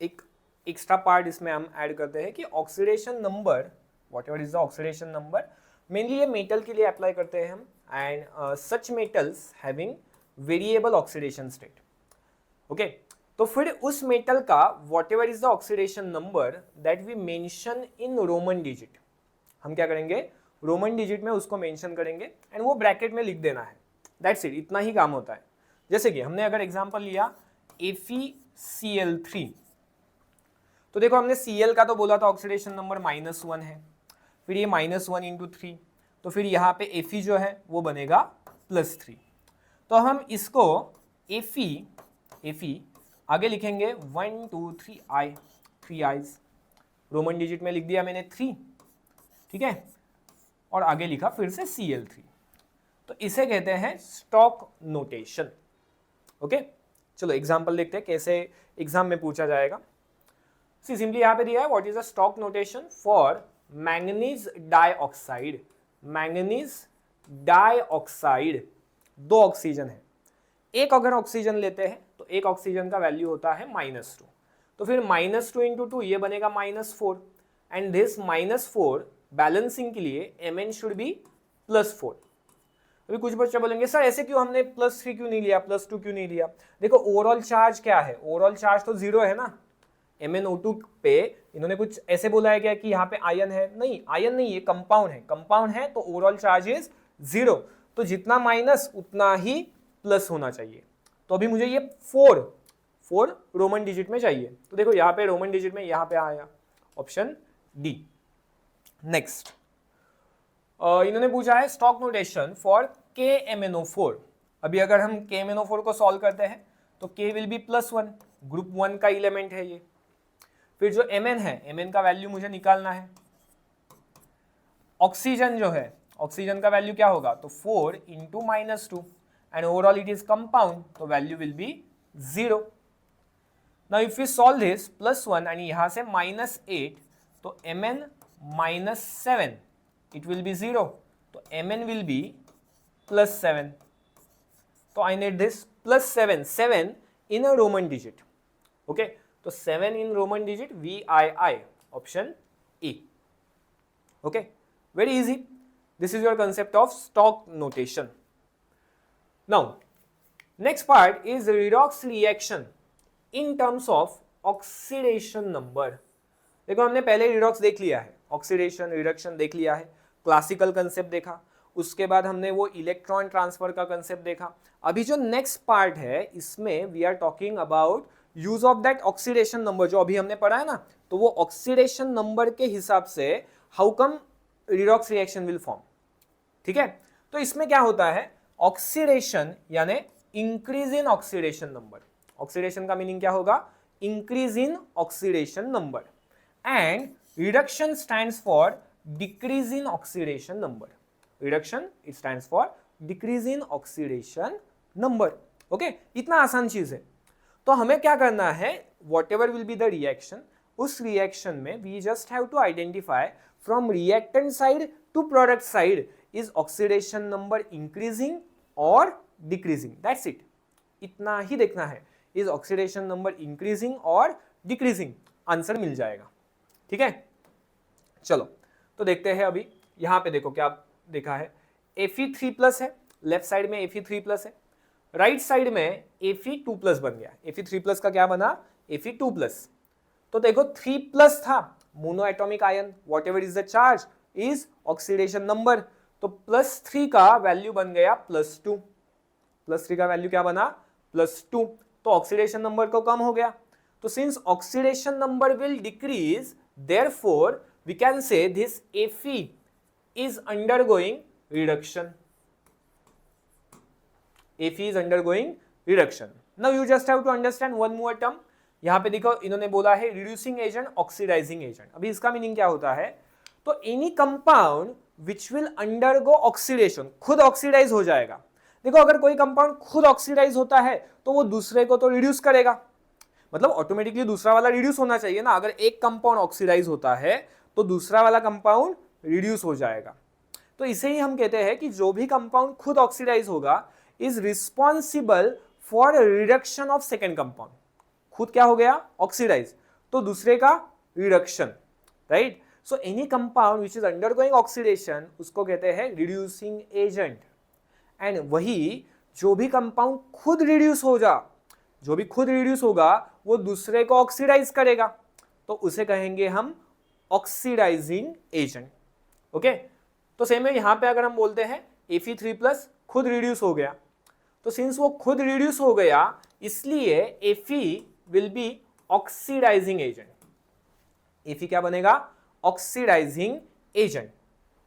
एक एक्स्ट्रा पार्ट इसमें हम ऐड करते हैं कि oxidation number, whatever is the oxidation number, mainly ये मेटल के लिए अप्लाई करते हैं हम, and such metals having variable oxidation state. Okay, तो फिर उस मेटल का whatever is the oxidation number that we mention in Roman digit, हम क्या करेंगे, रोमन डिजिट में उसको मेंशन करेंगे एंड वो ब्रैकेट में लिख देना है। दैट्स इट, इतना ही काम होता है। जैसे कि हमने अगर एग्जांपल लिया FeCl3, तो देखो हमने Cl का तो बोला था ऑक्सीडेशन नंबर -1 है, फिर ये -1 × 3, तो फिर यहाँ पे Fe जो है वो बनेगा +3। तो हम इसको Fe आगे लिखेंगे 1 2 3 I, 3 आइज, रोमन डिजिट में लिख दिया मैंने 3, ठीक है, और आगे लिखा फिर से Cl3। तो इसे कहते हैं स्टॉक नोटेशन। ओके, चलो एग्जांपल देखते हैं कैसे एग्जाम में पूछा जाएगा। सी सिंपली यहाँ पे दिया है what is the stock notation for manganese dioxide. Manganese dioxide, 2 oxygen है, एक अगर ऑक्सीजन लेते हैं तो एक ऑक्सीजन का वैल्यू होता है -2, तो फिर -2 × 2 ये बनेगा -4, एंड दिस -4 बैलेंसिंग के लिए Mn शुड बी +4। अभी कुछ बच्चे बोलेंगे सर ऐसे क्यों, हमने +3 क्यों नहीं लिया, +2 क्यों नहीं लिया? देखो ओवरऑल चार्ज क्या है, ओवरऑल चार्ज तो 0 है ना। MnO2 पे इन्होंने कुछ ऐसे बोला है क्या कि यहाँ पे आयन है? नहीं, आयन नहीं, ये कंपाउंड है। कंपाउंड है तो ओवरऑल चार्ज इज 0, तो जितना माइनस उतना ही प्लस होना चाहिए। तो अभी मुझे ये 4 रोमन डिजिट में चाहिए, तो देखो यहाँ पे रोमन डिजिट में यहाँ पे आया ऑप्शन डी। नेक्स्ट इन्होंने पूछा है स्टॉक नोटेशन फॉर KMnO4। अभी अगर हम KMnO4 को सॉल्व करते हैं तो K विल बी +1, ग्रुप 1 का एलिमेंट है ये। फिर जो Mn है, Mn का वैल्यू मुझे निकालना है। ऑक्सीजन जो है, ऑक्सीजन का वैल्यू क्या होगा, तो 4 × -2, and overall it is compound, तो value will be 0। Now if you solve this +1 and यहाँ से -8, तो Mn -7 it will be 0, तो Mn will be +7, तो I need this +7, 7 in a Roman digit, okay, तो 7 in Roman digit VII, option E, okay, very easy. This is your concept of stock notation. Now next part is redox reaction in terms of oxidation number. देखो हमने पहले redox देख लिया है, oxidation reduction देख लिया है, क्लासिकल कंसेप्ट देखा, उसके बाद हमने वो इलेक्ट्रॉन ट्रांसफर का कंसेप्ट देखा। अभी जो नेक्स्ट पार्ट है इसमें we are talking about use of that oxidation number, जो अभी हमने पढ़ा है ना, तो वो ऑक्सीडेशन नंबर के हिसाब से how come redox reaction will form, ठीक है। तो इसमें क्या होता है, ऑक्सीडेशन यानी increase in oxidation number. Oxidation का मीनिंग क्या होगा, increase in oxidation number, and reduction stands for decrease in oxidation number. Reduction it stands for decrease in oxidation number. Okay, इतना आसान चीज है। तो हमें क्या करना है, whatever will be the reaction, उस reaction में we just have to identify from reactant side to product side is oxidation number increasing or decreasing. That's it. इतना ही देखना है, is oxidation number increasing or decreasing, answer मिल जाएगा, ठीक है। चलो तो देखते हैं, अभी यहाँ पे देखो क्या देखा है, Fe3+ है, लेफ्ट साइड में Fe3+ है, राइट साइड में Fe2+ बन गया। Fe3+ का क्या बना, Fe2+। तो देखो 3+ था, mono atomic ion, what ever is the charge is oxidation number, तो +3 का वैल्यू बन गया +2, +3 का वैल्यू क्या बना, +2, तो ऑक्सीडेशन नंबर को कम हो गया। तो since oxidation number will decrease, therefore we can say this Fe is undergoing reduction. Fe is undergoing reduction. Now you just have to understand one more term. यहाँ पे देखो इन्होंने बोला है reducing agent, oxidizing agent. अभी इसका meaning क्या होता है? तो any compound which will undergo oxidation, खुद ऑक्सीडाइज हो जाएगा. देखो अगर कोई कंपाउंड खुद ऑक्सीडाइज होता है तो वो दूसरे को तो रिड्यूस करेगा, मतलब ऑटोमेटिकली दूसरा वाला रिड्यूस होना चाहिए ना. अगर एक कंपाउंड ऑक्सीडाइज होता है तो दूसरा वाला कंपाउंड रिड्यूस हो जाएगा. तो इसे ही हम कहते हैं कि जो भी कंपाउंड खुद ऑक्सीडाइज होगा is responsible for reduction of second compound. खुद क्या हो गया? ऑक्सीडाइज, तो दूसरे का reduction, right. So any compound which is undergoing oxidation उसको कहते हैं रिड्यूसिंग एजेंट. एंड वही जो भी कंपाउंड खुद रिड्यूस होगा वो दूसरे को ऑक्सीडाइज करेगा, तो उसे कहेंगे हम ऑक्सीडाइजिंग एजेंट. ओके, तो सेम है यहां पे अगर हम बोलते हैं Fe3+ खुद रिड्यूस हो गया, तो सिंस वो खुद रिड्यूस हो गया इसलिए Fe will be oxidising agent. Fe क्या बनेगा? Oxidising agent.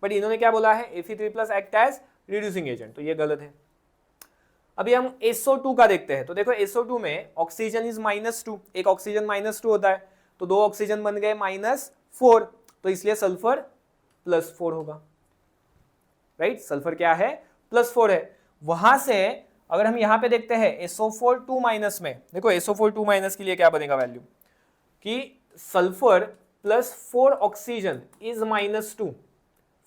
बट इन्होंने क्या बोला है? Fe3+ act as reducing agent, तो ये गलत है. अभी हम SO2 का देखते हैं. तो देखो SO2 में ऑक्सीजन इज -2, एक ऑक्सीजन -2 होता है, तो दो ऑक्सीजन बन गए -4, तो इसलिए सल्फर +4 होगा, राइट. सल्फर क्या है? +4 है. वहां से अगर हम यहां पे देखते हैं SO4 2- में, देखो SO4 2- के लिए क्या बनेगा वैल्यू कि सल्फर +4 ऑक्सीजन इज -2.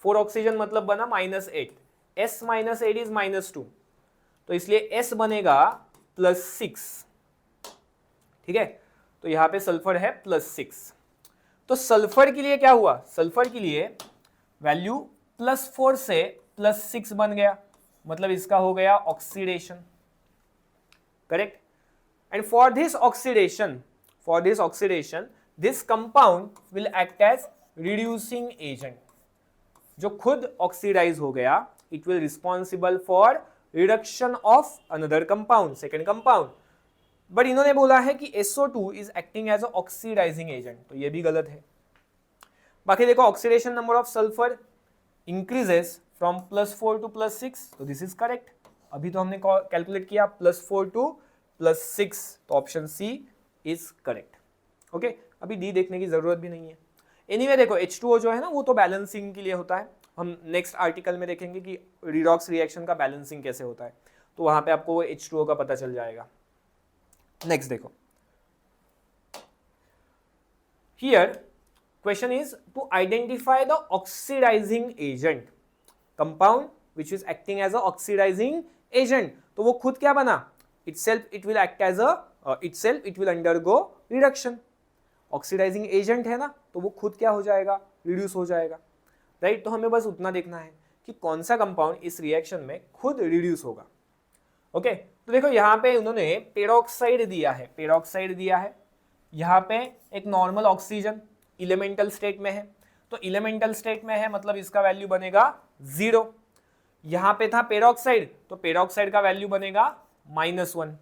4 ऑक्सीजन मतलब बना -8, S - 8 इज -2, तो इसलिए S बनेगा +6. ठीक है, तो यहां पे सल्फर है +6. तो सल्फर के लिए क्या हुआ? सल्फर के लिए वैल्यू +4 से +6 बन गया, मतलब इसका हो गया oxidation, correct. And for this oxidation this compound will act as reducing agent. जो खुद ऑक्सीडाइज हो गया it will responsible for reduction of another compound, second compound. But इन्होंने बोला है कि SO2 is acting as oxidising agent, तो ये भी गलत है. बाकी देखो oxidation number of sulphur increases from +4 to +6, तो दिस इज करेक्ट. अभी तो हमने कैलकुलेट किया +4 to +6, तो option C is correct. Okay, अभी डी देखने की जरूरत भी नहीं है. एनीवे देखो H2O जो है ना वो तो बैलेंसिंग के लिए होता है. हम नेक्स्ट आर्टिकल में देखेंगे कि रिडॉक्स रिएक्शन का बैलेंसिंग कैसे होता है, तो वहां पे आपको H2O का पता चल जाएगा. नेक्स्ट देखो, here question is to identify the oxidising agent, compound which is acting as a oxidising agent. तो वो खुद क्या बना? It will undergo reduction. Oxidising agent है ना, तो वो खुद क्या हो जाएगा? रिड्यूस हो जाएगा, राइट. तो हमें बस उतना देखना है कि कौन सा कंपाउंड इस रिएक्शन में खुद रिड्यूस होगा. ओके, तो देखो यहाँ पे उन्होंने पेरोक्साइड दिया है, यहाँ पे एक नॉर्मल ऑक्सीजन इलेमेंटल स्टेट में है, तो इलेमेंटल स्टेट में है मतलब इसका वैल्यू बनेगा 0. यहाँ पे था पेरोक्साइड, तो पेरोक्साइड का वैल्यू बनेगा -1,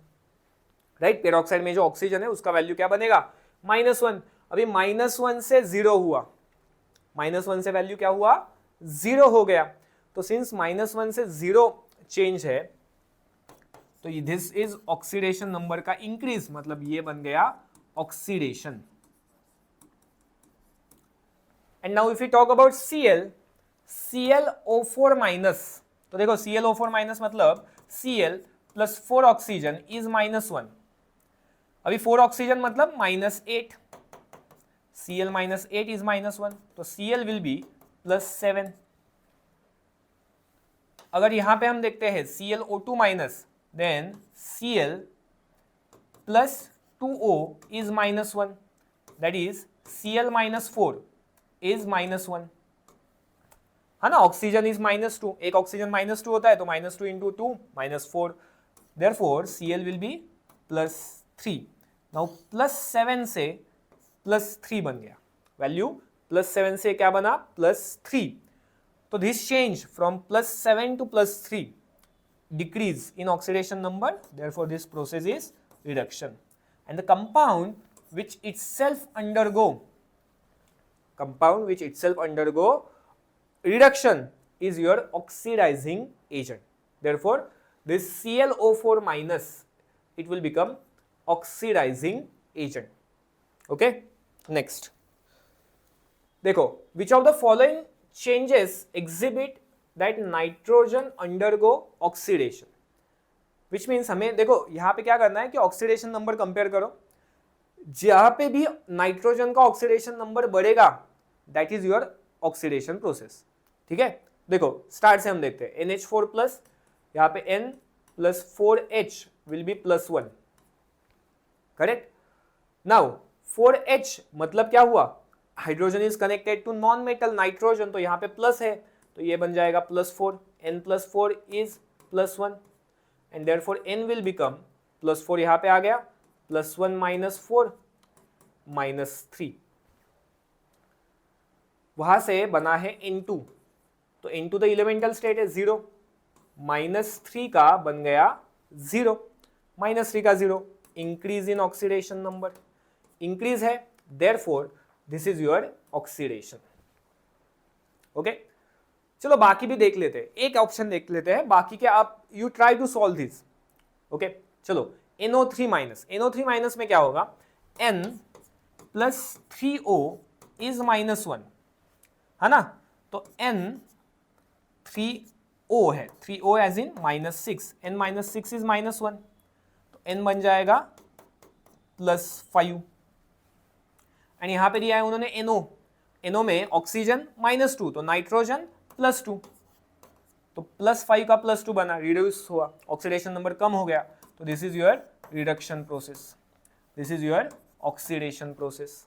राइट. पेरोक्साइड में जो ऑक्सीजन है उसका वैल्यू क्या बनेगा? -1. अभी -1 से 0 हुआ, -1 से वैल्यू क्या हुआ? 0 हो गया. तो सिंस -1 से 0 चेंज है तो दिस इज ऑक्सीडेशन नंबर का इंक्रीज, मतलब ये बन गया oxidation. And now if you talk about ClO4-, तो देखो ClO4- मतलब Cl + 4 ऑक्सीजन इज -1. अभी 4 ऑक्सीजन मतलब -8, Cl - 8 इज -1, तो Cl विल बी +7. अगर यहां पे हम देखते हैं ClO2-, then Cl + 2O is -1, that is Cl - 4 is -1, है ना. ऑक्सीजन इज -2, एक ऑक्सीजन -2 होता है, तो -2 × 2 -4, therefore Cl will be +3. Now +7 से +3 बन गया, वैल्यू +7 से क्या बना? +3. तो this change from +7 to +3 decrease in oxidation number, therefore this process is reduction. And the compound which itself undergo reduction is your oxidizing agent. Therefore, this ClO4 minus, it will become oxidizing agent. Okay, next. देखो, which of the following changes exhibit that nitrogen undergo oxidation? Which means हमें देखो यहाँ पे क्या करना है कि oxidation number compare करो, जहां पे भी नाइट्रोजन का ऑक्सीडेशन नंबर बढ़ेगा that is your oxidation process. ठीक है, देखो स्टार्ट से हम देखते हैं. NH4 प्लस, यहाँ पे N plus 4H will be +1. Correct. Now 4H मतलब क्या हुआ, hydrogen is connected to non metal nitrogen, तो यहाँ पे प्लस है तो ये बन जाएगा +4. N + 4 is +1 and therefore N will become +4, यहाँ पे आ गया +1 - 4 -3. वहां से बना है N2, तो N2 तो इलेमेंटल स्टेट है 0, -3 का बन गया 0, -3 का 0. Increase in oxidation number, increase है, therefore this is your oxidation. Okay, चलो बाकी भी देख लेते हैं, एक ऑप्शन देख लेते हैं, बाकी के आप you try to solve this. Okay, चलो NO3 माइनस, NO3 माइनस में क्या होगा, N + 3O इज -1, है ना, तो N 3O है, 3O as in -6, N - 6 is -1, तो N बन जाएगा +5. एंड यहां पे दिया है उन्होंने NO, NO में ऑक्सीजन -2, तो नाइट्रोजन +2, तो +5 का +2 बना, रिड्यूस हुआ, ऑक्सीडेशन नंबर कम हो गया, तो this is your reduction process, this is your oxidation process.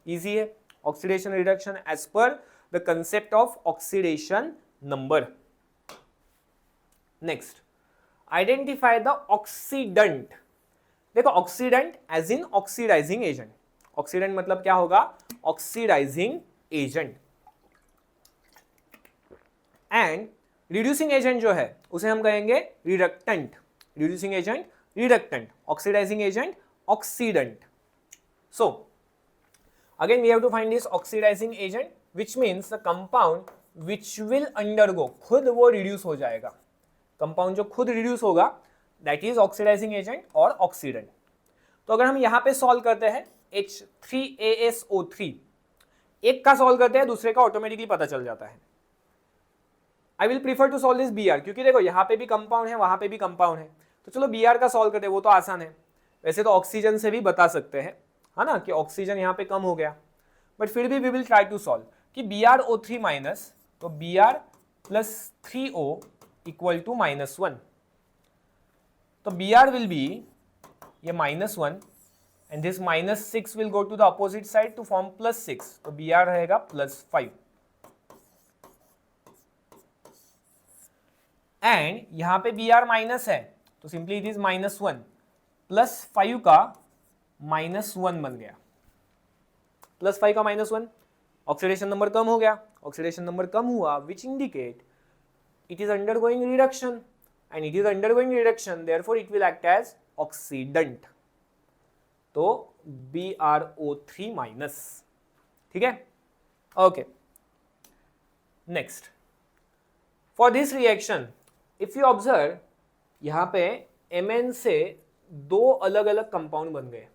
Easy है, oxidation reduction as per the concept of oxidation number. Next, identify the oxidant. देखो oxidant as in oxidising agent, oxidant मतलब क्या होगा, oxidising agent. And reducing agent जो है उसे हम कहेंगे reductant, reducing agent reductant, oxidising agent oxidant. So again we have to find this oxidizing agent which means the compound which will undergo, खुद वो रिड्यूस हो जाएगा, कंपाउंड जो खुद रिड्यूस होगा दैट इज ऑक्सीडाइजिंग एजेंट और ऑक्सीडेंट. तो अगर हम यहाँ पे सॉल्व करते हैं H3ASO3, एक का सॉल्व करते हैं दूसरे का ऑटोमेटिकली पता चल जाता है. I will prefer to solve this Br, क्योंकि देखो यहाँ पे भी कंपाउंड है वहां पे भी कंपाउंड है, तो चलो Br का सॉल्व करते हैं, वो तो आसान है. वैसे तो ऑक्सीजन से भी बता सकते हैं, है ना, कि ऑक्सीजन यहाँ पे कम हो गया, बट फिर भी we will try to solve कि BrO3 माइनस, तो Br + 3O = -1, तो Br विल बी ये -1 and this -6 will go to the opposite side to form +6, तो Br रहेगा +5. एंड यहां पे Br माइनस है तो सिंपली इट इज -1 +5 का -1 बन गया, +5 का -1, ऑक्सीडेशन नंबर कम हो गया, ऑक्सीडेशन नंबर कम हुआ which indicate it is undergoing reduction, and it is undergoing reduction therefore it will act as oxidant, तो BrO3 माइनस. ठीक है, okay. Next, for this reaction if you observe, यहां पे Mn से 2 अलग अलग कंपाउंड बन गए.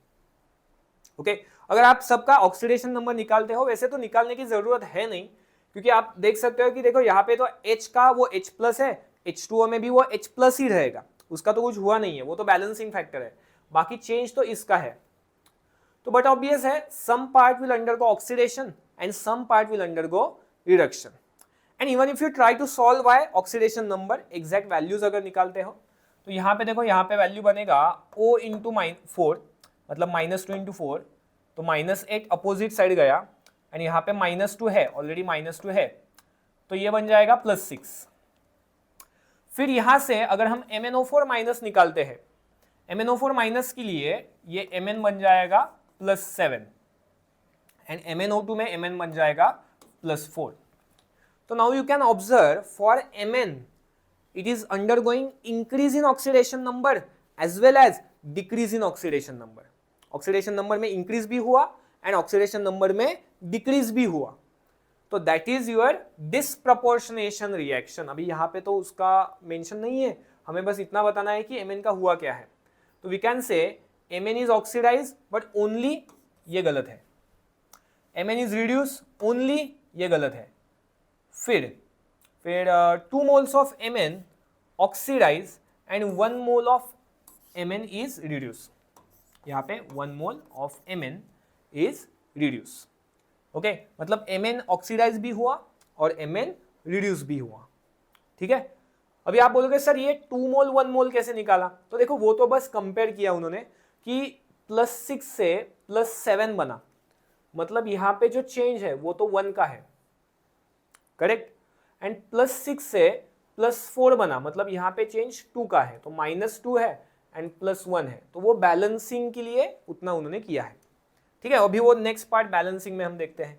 ओके, अगर आप सबका ऑक्सीडेशन नंबर निकालते हो, वैसे तो निकालने की जरूरत है नहीं, क्योंकि आप देख सकते हो कि देखो यहाँ पे तो H का वो H+ है, H2O में भी वो H+ ही रहेगा, उसका तो कुछ हुआ नहीं है, वो तो बैलेंसिंग फैक्टर है, बाकी चेंज तो इसका है. तो बट ऑब्वियस है some part will undergo oxidation and some part will undergo reduction. And even if you try to solve by oxidation number, exact values अगर निकालते हो, तो यहाँ पे देखो, यहाँ पे वैल्यू बनेगा O × 4, मतलब -2 × 4, तो -8 अपोजिट साइड गया, एंड यहाँ पे -2 है, ऑलरेडी -2 है, तो ये बन जाएगा +6. फिर यहाँ से अगर हम MnO4 माइनस निकालते हैं, MnO4 माइनस के लिए ये Mn बन जाएगा +7, एंड MnO2 में Mn बन जाएगा +4. तो now you can observe for Mn it is undergoing increase in oxidation number as well as decrease in oxidation number. Oxidation number में इंक्रीज भी हुआ एंड ऑक्सीडेशन नंबर में डिक्रीज भी हुआ. तो तो that is your disproportionation reaction. अभी यहाँ पे तो उसका मेंशन नहीं है, हमें बस इतना बताना है कि Mn का हुआ क्या है। तो we can say Mn is oxidise but only, ये गलत है। Mn इज रिड्यूस ओनली, ये गलत है। फिर 2 moles of Mn oxidise and 1 mole of Mn is reduce. यहाँ पे 1 mole of Mn is reduce. Okay, मतलब Mn ऑक्सीडाइज भी हुआ और Mn रिड्यूस भी हुआ। ठीक है, अभी आप बोलोगे सर ये 2 मोल 1 मोल कैसे निकाला? तो देखो वो तो बस कंपेयर किया उन्होंने कि +6 से +7 बना, मतलब यहाँ पे जो चेंज है वो तो 1 का है, करेक्ट। एंड +6 से +4 बना, मतलब यहाँ पे चेंज 2 का है, तो -2 है एंड +1 है, तो वो बैलेंसिंग के लिए उतना उन्होंने किया है। ठीक है, अभी वो नेक्स्ट पार्ट बैलेंसिंग में हम देखते हैं।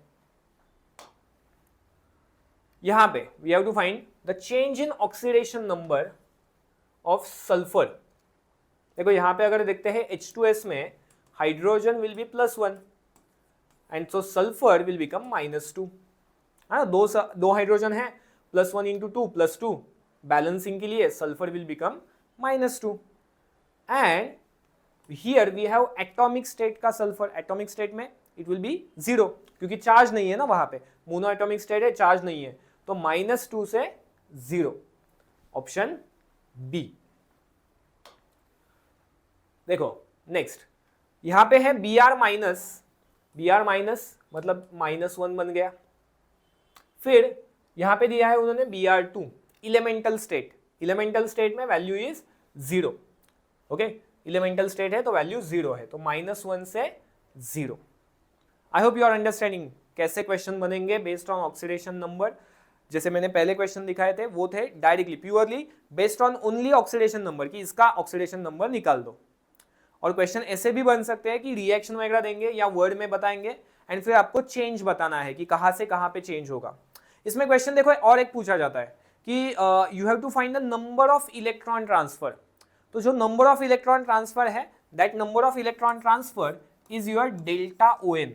यहां पे we have to find the change in oxidation number of sulphur. देखो यहां पे अगर देखते हैं H2S में hydrogen will be +1 and so sulphur will become -2। हाँ, दो हाइड्रोजन है, +1 इंटू 2 +2, बैलेंसिंग के लिए sulphur will become -2 and here we have atomic state का सल्फर। एटॉमिक स्टेट में इट विल बी 0 क्योंकि चार्ज नहीं है ना वहां पे, मोनो एटॉमिक स्टेट है, चार्ज नहीं है, तो -2 से 0, ऑप्शन बी। देखो नेक्स्ट यहां पे है Br माइनस मतलब -1 बन गया। फिर यहां पे दिया है उन्होंने Br2 elemental state. Elemental state में value is 0। Okay, elemental state है तो वैल्यू 0 है, तो -1 से 0। I hope you are understanding कैसे क्वेश्चन बनेंगे बेस्ड ऑन ऑक्सीडेशन नंबर। जैसे मैंने पहले क्वेश्चन दिखाए थे वो थे directly purely based on only oxidation number, कि इसका ऑक्सीडेशन नंबर निकाल दो। और क्वेश्चन ऐसे भी बन सकते हैं कि रिएक्शन वगैरह देंगे या वर्ड में बताएंगे एंड फिर आपको चेंज बताना है कि कहां से कहां पे चेंज होगा। इसमें क्वेश्चन देखो और एक पूछा जाता है कि you have to find the number of electron transfer. तो जो नंबर ऑफ इलेक्ट्रॉन ट्रांसफर है, that number of electron transfer is your ΔOn,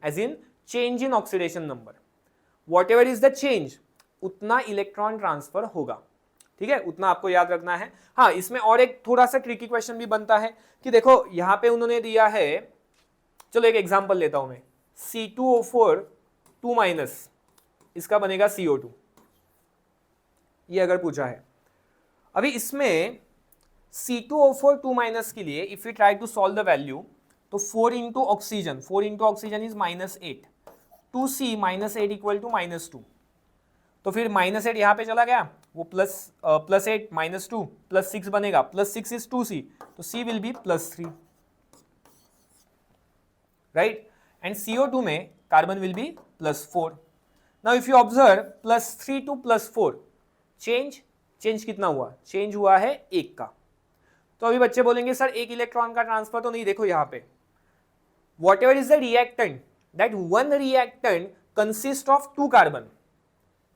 as in change in oxidation number. Whatever is the change, उतना electron transfer होगा। ठीक है, उतना आपको याद रखना है। हाँ, इसमें और एक थोड़ा सा ट्रिकी क्वेश्चन भी बनता है कि देखो यहां पे उन्होंने दिया है, चलो एक एग्जांपल लेता हूं मैं, C2O4 2-, इसका बनेगा CO2, ये अगर पूछा है। अभी इसमें C2O4 2- के लिए if you try to solve the value, तो 4 into oxygen is -8, 2C -8 equal to -2, तो फिर -8 यहां पे चला गया, वो +8 -2 +6 बनेगा, +6 इज 2C, तो C will be +3, right. And CO2 में carbon will be +4। Now if you observe +3 to +4 change कितना हुआ? चेंज हुआ है 1 का। तो अभी बच्चे बोलेंगे सर 1 इलेक्ट्रॉन का ट्रांसफर तो नहीं। देखो यहाँ पे what ever is the reactant, that 1 reactant consist of 2 carbon.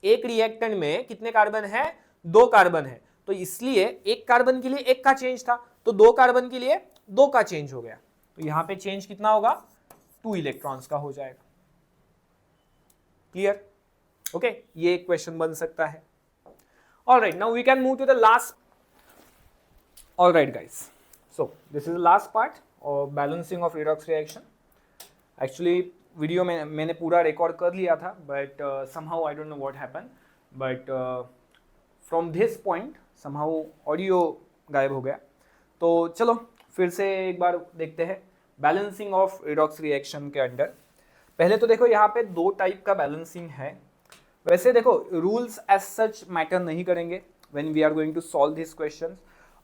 एक रिएक्टेंट में कितने कार्बन है? 2 कार्बन है, तो इसलिए 1 कार्बन के लिए 1 का चेंज था, तो 2 कार्बन के लिए 2 का चेंज हो गया, तो यहां पे चेंज कितना होगा? 2 इलेक्ट्रॉन्स का हो जाएगा। क्लियर? ओके, ये एक क्वेश्चन बन सकता है। Alright, now we can move to the last. Alright guys, so this is the last part of balancing of redox reaction. Actually video में मैंने पूरा रिकॉर्ड कर लिया था, but somehow I don't know what happen, but from this point somehow audio गायब हो गया। तो चलो फिर से एक बार देखते हैं बैलेंसिंग ऑफ रिडॉक्स रिएक्शन के अंडर। पहले तो देखो यहाँ पे 2 टाइप का बैलेंसिंग है। वैसे देखो रूल्स एज सच मैटर नहीं करेंगे when we are going to solve this questions.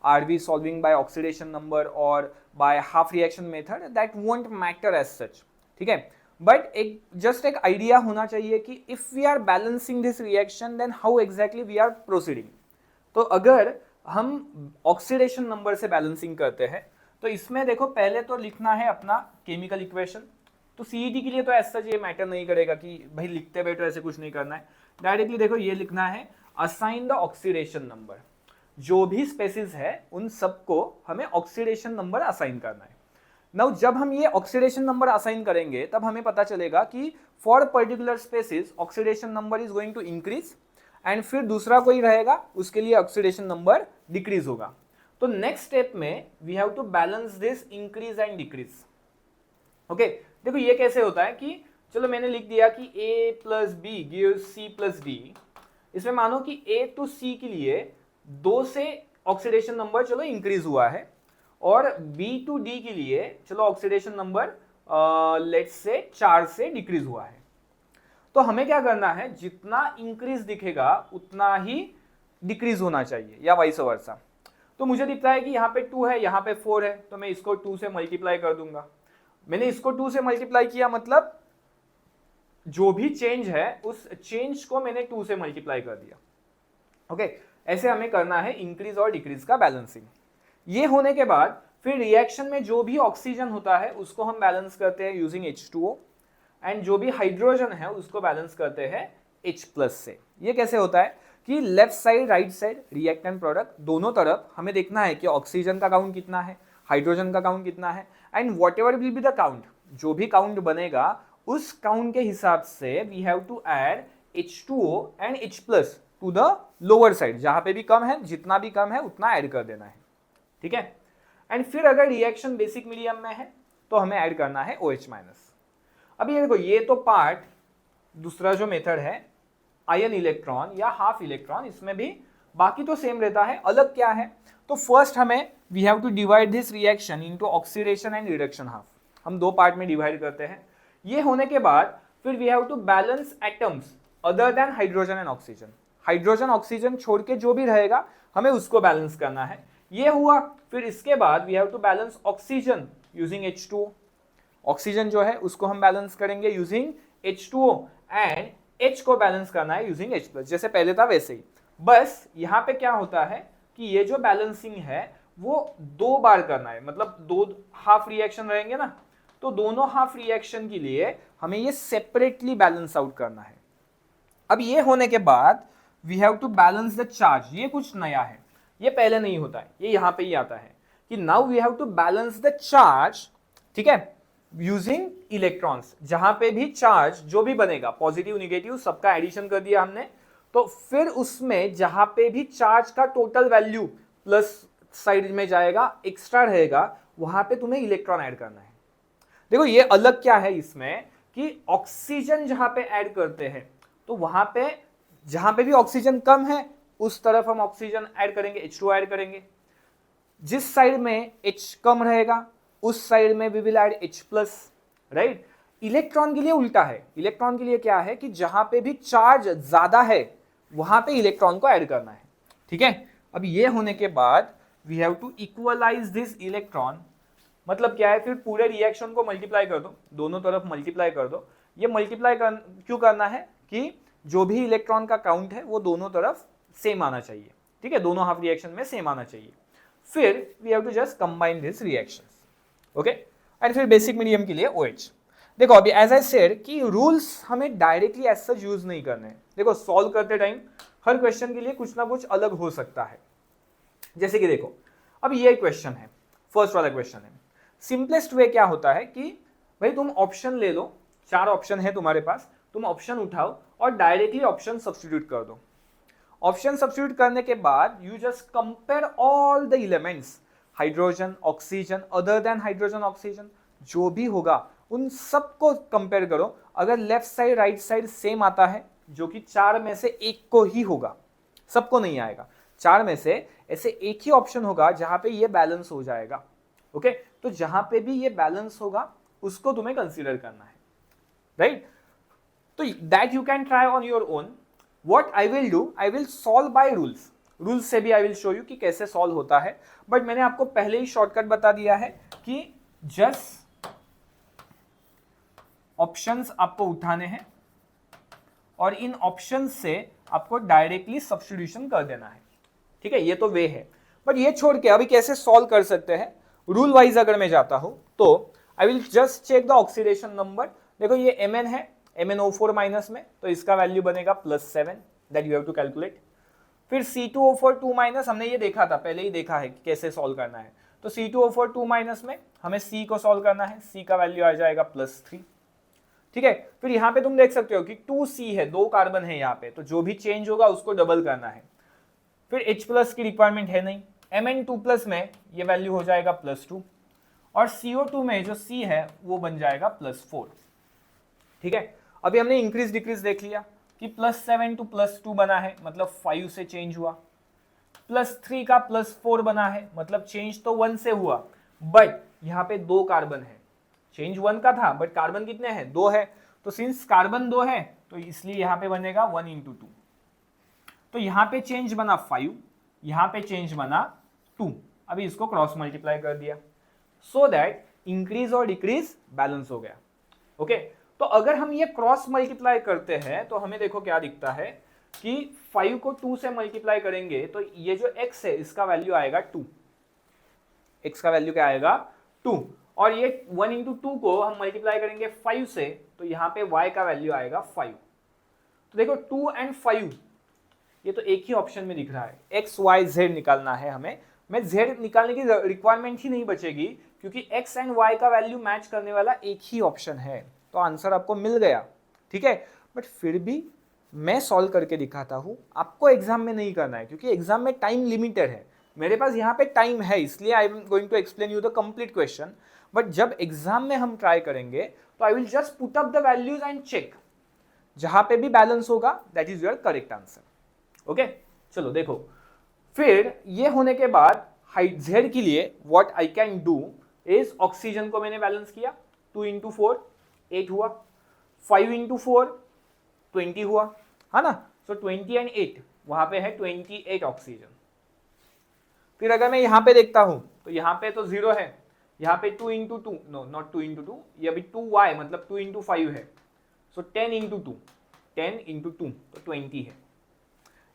Are we solving by oxidation number और by half reaction method, that won't matter as such. ठीक है, बट एक जस्ट एक आइडिया होना चाहिए कि if we are balancing this reaction then how exactly we are proceeding. तो अगर हम ऑक्सीडेशन नंबर से बैलेंसिंग करते हैं तो इसमें देखो पहले तो लिखना है अपना केमिकल इक्वेशन। तो सीईटी के लिए तो ऐसा ये मैटर नहीं करेगा कि भाई लिखते बैठो, ऐसे कुछ नहीं करना है। डायरेक्टली देखो ये लिखना है असाइन द ऑक्सीडेशन नंबर। जो भी स्पेसिस है उन सबको हमें ऑक्सीडेशन नंबर असाइन करना है। नाउ जब हम ये ऑक्सीडेशन नंबर असाइन करेंगे तब हमें पता चलेगा कि for particular species oxidation number is going to increase and फिर दूसरा कोई रहेगा उसके लिए ऑक्सीडेशन नंबर डिक्रीज होगा। तो नेक्स्ट स्टेप में we have to balance this increase and decrease. Okay, देखो ये कैसे होता है कि चलो मैंने लिख दिया कि a plus B gives c plus D. इसमें मानो कि a टू c के लिए 2 से ऑक्सीडेशन नंबर चलो इंक्रीज हुआ है और b टू d के लिए चलो ऑक्सीडेशन नंबर लेट्स से 4 से डिक्रीज हुआ है। तो हमें क्या करना है, जितना इंक्रीज दिखेगा उतना ही डिक्रीज होना चाहिए या वाइस वर्सा। तो मुझे दिखता है कि यहाँ पे 2 है, यहाँ पे 4 है, तो मैं इसको 2 से मल्टीप्लाई कर दूंगा। मैंने इसको 2 से मल्टीप्लाई किया मतलब जो भी चेंज है उस चेंज को मैंने 2 से मल्टीप्लाई कर दिया। ओके, ऐसे हमें करना है इंक्रीज और डिक्रीज का बैलेंसिंग। ये होने के बाद फिर रिएक्शन में जो भी ऑक्सीजन होता है उसको हम बैलेंस करते हैं यूजिंग H2O एंड जो भी हाइड्रोजन है उसको बैलेंस करते हैं H+ से। ये कैसे होता है कि left side right side reactant product दोनों तरफ हमें देखना है कि ऑक्सीजन का काउंट कितना है, हाइड्रोजन का काउंट कितना है and whatever will be the count, जो भी काउंट बनेगा उस काउंट के हिसाब से we have to add H2O and H+ to the lower side. जहां पे भी कम है, जितना भी कम है उतना ऐड कर देना है, ठीक है। एंड फिर अगर रिएक्शन बेसिक मीडियम में है तो हमें ऐड करना है OH-। अभी ये देखो, ये तो पार्ट दूसरा जो मेथड है आयन इलेक्ट्रॉन या हाफ इलेक्ट्रॉन, इसमें भी बाकी तो सेम रहता है। अलग क्या है, तो फर्स्ट हमें we have to divide this reaction into oxidation and reduction half. हम 2 पार्ट में डिवाइड करते हैं। ये होने के बाद फिर we have to balance atoms other than hydrogen and oxygen. Hydrogen oxygen छोड़ के जो भी रहेगा हमें उसको बैलेंस करना है। ये हुआ, फिर इसके बाद we have to balance oxygen using H2O। Oxygen जो है उसको हम बैलेंस करेंगे यूजिंग H2O एंड H को बैलेंस करना है यूजिंग H+, जैसे पहले था वैसे ही। बस यहाँ पे क्या होता है कि ये जो बैलेंसिंग है वो 2 बार करना है, मतलब 2 हाफ रिएक्शन रहेंगे ना, तो दोनों हाफ रिएक्शन के लिए हमें ये सेपरेटली बैलेंस आउट करना है। अब ये होने के बाद we have to balance the charge. ये कुछ नया है, ये पहले नहीं होता है, ये यहाँ पे ही आता है कि now we have to balance the charge, ठीक है, यूजिंग इलेक्ट्रॉन्स। जहां पे भी चार्ज जो भी बनेगा पॉजिटिव निगेटिव सबका एडिशन कर दिया हमने, तो फिर उसमें जहां पे भी चार्ज का टोटल वैल्यू प्लस साइड में जाएगा, एक्स्ट्रा रहेगा, वहां पे तुम्हें इलेक्ट्रॉन ऐड करना है। देखो ये अलग क्या है इसमें कि ऑक्सीजन जहां पे ऐड करते हैं तो वहां पे जहां पे भी ऑक्सीजन कम है उस तरफ हम ऑक्सीजन ऐड करेंगे, H2 ऐड करेंगे। जिस साइड में H कम रहेगा उस साइड में we will add H+, right. Electron के लिए उल्टा है। इलेक्ट्रॉन के लिए क्या है कि जहां पे भी चार्ज ज्यादा है वहां पे इलेक्ट्रॉन को ऐड करना है, ठीक है। अब ये होने के बाद we have to equalise this electron. मतलब क्या है, फिर पूरे रिएक्शन को मल्टीप्लाई कर दो, दोनों तरफ मल्टीप्लाई कर दो। ये मल्टीप्लाई क्यों करना है कि जो भी इलेक्ट्रॉन का काउंट है वो दोनों तरफ सेम आना चाहिए, ठीक है, दोनों हाफ रिएक्शन में सेम आना चाहिए। फिर we have to just combine this reaction, okay. And फिर बेसिक मीडियम के लिए OH। देखो अभी एज आई सेड कि रूल्स हमें डायरेक्टली एज सच यूज नहीं करने हैं। देखो सॉल्व करते टाइम हर क्वेश्चन के लिए कुछ ना कुछ अलग हो सकता है। जैसे कि देखो अब ये क्वेश्चन है, फर्स्ट वाला क्वेश्चन है। सिंपलेस्ट वे क्या होता है कि भाई तुम ऑप्शन ले लो, 4 ऑप्शन है तुम्हारे पास, तुम ऑप्शन उठाओ और डायरेक्टली ऑप्शन सब्स्टिट्यूट कर दो। ऑप्शन सब्स्टिट्यूट करने के बाद you just compare all the elements, hydrogen oxygen other than hydrogen oxygen, जो भी होगा उन सबको कंपेयर करो। अगर left side right side same आता है, जो कि 4 में से एक को ही होगा, सबको नहीं आएगा, 4 में से ऐसे एक ही ऑप्शन होगा जहां पे ये बैलेंस हो जाएगा, ओके। तो जहां पे भी ये बैलेंस होगा उसको तुम्हें कंसीडर करना है, राइट। तो that you can try on your own. What I will do, I will solve by rules. Rules से भी आई विल शो यू कि कैसे सॉल्व होता है, बट मैंने आपको पहले ही शॉर्टकट बता दिया है कि जस्ट ऑप्शंस आपको उठाने हैं और इन ऑप्शंस से आपको डायरेक्टली सब्स्टिट्यूशन कर देना है, ठीक है। ये तो वे है, बट ये छोड़ के अभी कैसे सॉल्व कर सकते हैं रूल वाइज अगर मैं जाता हूं तो I will just check the oxidation number. देखो ये Mn है, MnO4 माइनस में, तो इसका वैल्यू बनेगा +7, that you have to calculate. फिर C2O4 2 माइनस, हमने ये देखा था, पहले ही देखा है कि कैसे सॉल्व करना है। तो C2O4 2 माइनस में हमें C को सॉल्व करना है, C का वैल्यू आ जाएगा +3। ठीक है, फिर यहाँ पे तुम देख सकते हो कि 2C है, 2 कार्बन है यहाँ पे, तो जो भी चेंज होगा उसको डबल करना है। फिर H+ की रिक्वायरमेंट है नहीं, Mn2+ में ये वैल्यू हो जाएगा +2 और CO2 में जो C है वो बन जाएगा +4। ठीक है, अभी हमने इंक्रीज डिक्रीज देख लिया कि +7 टू +2 बना है, मतलब 5 से चेंज हुआ। +3 का +4 बना है, मतलब चेंज तो 1 से हुआ, बट यहाँ पे 2 कार्बन है। चेंज 1 का था बट कार्बन कितने हैं, 2 है, तो सिंस कार्बन 2 है तो इसलिए यहाँ पे बनेगा 1 × 2। तो यहाँ पे चेंज बना 5, यहाँ पे चेंज बना 2। अभी इसको क्रॉस मल्टीप्लाई कर दिया सो दैट इंक्रीज और डिक्रीज बैलेंस हो गया। ओके, तो अगर हम ये क्रॉस मल्टीप्लाई करते हैं तो हमें देखो क्या दिखता है कि 5 को 2 से मल्टीप्लाई करेंगे तो ये जो x है इसका वैल्यू आएगा 2, x का वैल्यू क्या आएगा 2, और ये 1 × 2 को हम मल्टीप्लाई करेंगे 5 से तो यहाँ पे y का वैल्यू आएगा 5। तो देखो 2 और 5 ये तो एक ही ऑप्शन में दिख रहा है, x y z निकालना है हमें। मैं z निकालने की रिक्वायरमेंट ही नहीं बचेगी क्योंकि x एंड y का वैल्यू मैच करने वाला एक ही ऑप्शन है, तो आंसर आपको मिल गया। ठीक है, बट फिर भी मैं सॉल्व करके दिखाता हूँ, आपको एग्जाम में नहीं करना है क्योंकि एग्जाम में टाइम लिमिटेड है। मेरे पास यहाँ पे टाइम है इसलिए I am going to explain you the complete question, but जब एग्जाम में हम ट्राई करेंगे तो I will just put up the values and check, जहां पे भी बैलेंस होगा that is your correct answer. Okay, चलो देखो, फिर ये होने के बाद हाइट z के लिए what I can do is, oxygen को मैंने बैलेंस किया, 2 × 4 8 हुआ, 5 × 4 20 हुआ, है ना, सो 20 एंड 8 वहां पे है 28 ऑक्सीजन। फिर अगर मैं यहाँ पे देखता हूं तो यहाँ पे तो 0 है, यहाँ पे 2 × 2, नो नॉट 2 × 2, ये अभी 2y मतलब 2 × 5 है, सो 10 × 2, 10 × 2 तो 20 है।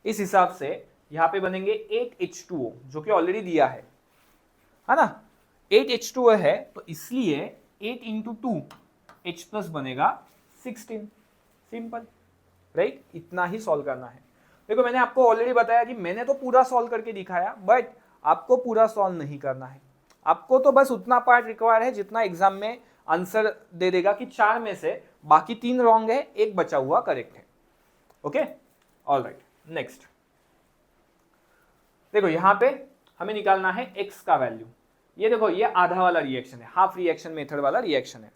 इस हिसाब से यहाँ पे बनेंगे 8H2O जो कि ऑलरेडी दिया है ना, 8H2O है तो इसलिए 8 × 2 H+ बनेगा 16, सिंपल, राइट। इतना ही सॉल्व करना है। देखो मैंने आपको ऑलरेडी बताया कि मैंने तो पूरा सॉल्व करके दिखाया, बट आपको पूरा सॉल्व नहीं करना है, आपको तो बस उतना पार्ट रिक्वायर है जितना एग्जाम में आंसर दे देगा कि 4 में से बाकी 3 रॉन्ग है, 1 बचा हुआ करेक्ट है। ओके, ऑलराइट, नेक्स्ट देखो यहाँ पे हमें निकालना है x का वैल्यू। ये देखो ये आधा वाला रिएक्शन है, हाफ रिएक्शन मेथड वाला रिएक्शन है,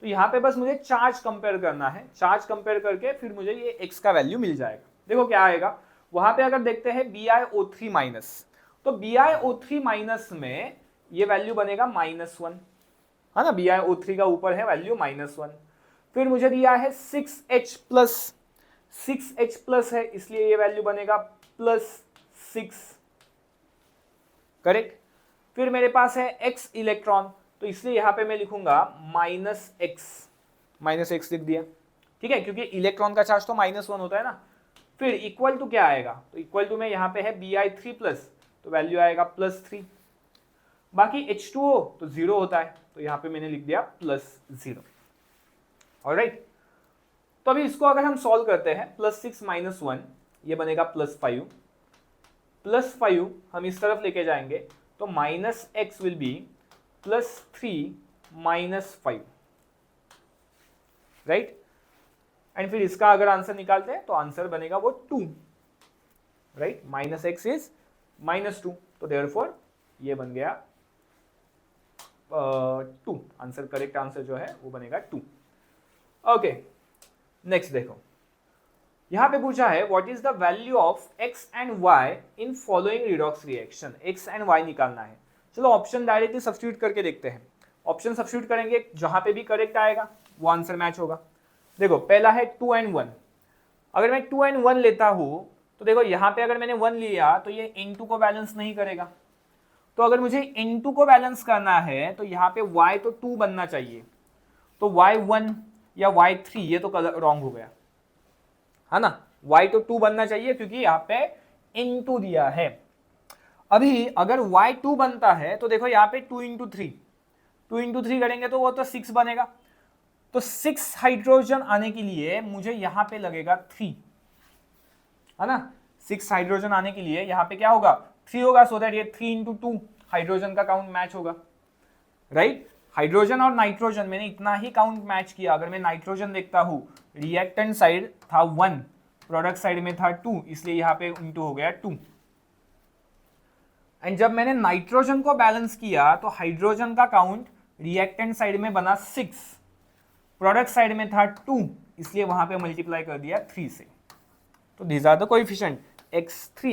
तो यहाँ पे बस मुझे चार्ज कंपेयर करना है, चार्ज कंपेयर करके फिर मुझे ये x का वैल्यू मिल जाएगा। देखो क्या आएगा, वहां पे अगर देखते हैं BiO3- तो BiO3- में ये वैल्यू बनेगा -1, है ना, BiO3 का ऊपर है वैल्यू -1। फिर मुझे दिया है 6H+, 6H+ है इसलिए ये वैल्यू बनेगा +6, करेक्ट। फिर मेरे पास है x इलेक्ट्रॉन, तो इसलिए यहां पे मैं लिखूंगा -x लिख दिया, ठीक है, क्योंकि इलेक्ट्रॉन का चार्ज तो -1 होता है ना। फिर इक्वल टू क्या आएगा, तो इक्वल टू में यहाँ पे है Bi3+, तो वैल्यू आएगा +3। बाकी H2O तो 0 होता है, तो यहाँ पे मैंने लिख दिया +0। ऑलराइट, तो अभी इसको अगर हम सॉल्व करते हैं, +6 - 1 ये बनेगा +5, +5 हम इस तरफ लेके जाएंगे तो -x will be +3 - 5, right. And फिर इसका अगर आंसर निकालते हैं तो आंसर बनेगा वो 2, राइट, -x इज -2, तो देयरफॉर ये बन गया 2, आंसर करेक्ट आंसर जो है वो बनेगा 2। ओके, नेक्स्ट देखो यहां पे पूछा है what is the value of x and y in following redox reaction, x and y निकालना है। चलो ऑप्शन डायरेक्टली सब्स्टिट्यूट करके देखते हैं। ऑप्शन सब्स्टिट्यूट करेंगे, जहां पे भी करेक्ट आएगा वो आंसर मैच होगा। देखो पहला है 2 और 1, अगर मैं 2 और 1 लेता हूं तो देखो यहाँ पे अगर मैंने 1 लिया तो ये N2 को बैलेंस नहीं करेगा, तो अगर मुझे N2 को बैलेंस करना है तो यहाँ पे y तो 2 बनना चाहिए, तो y1 या y3 ये तो रॉन्ग हो गया, है ना, y तो 2 बनना चाहिए क्योंकि यहाँ पे N2 दिया है। अभी अगर y2 बनता है तो देखो यहाँ पे 2 × 3, 2 × 3 करेंगे तो वो तो 6 बनेगा, तो 6 हाइड्रोजन आने के लिए मुझे यहाँ पे लगेगा 3, है ना, 6 हाइड्रोजन आने के लिए यहाँ पे क्या होगा 3 होगा, सो दैट ये 3 × 2 हाइड्रोजन का काउंट मैच होगा, राइट? हाइड्रोजन और नाइट्रोजन मैंने इतना ही काउंट मैच किया। अगर मैं नाइट्रोजन देखता हूं, रिएक्टेंट साइड था 1, प्रोडक्ट साइड में था 2, इसलिए यहाँ पे इंटू हो गया 2। एंड जब मैंने नाइट्रोजन को बैलेंस किया तो हाइड्रोजन का काउंट रिएक्टेंट साइड में बना 6, प्रोडक्ट साइड में था 2, इसलिए वहां पे मल्टीप्लाई कर दिया 3 से। तो these are the coefficient x3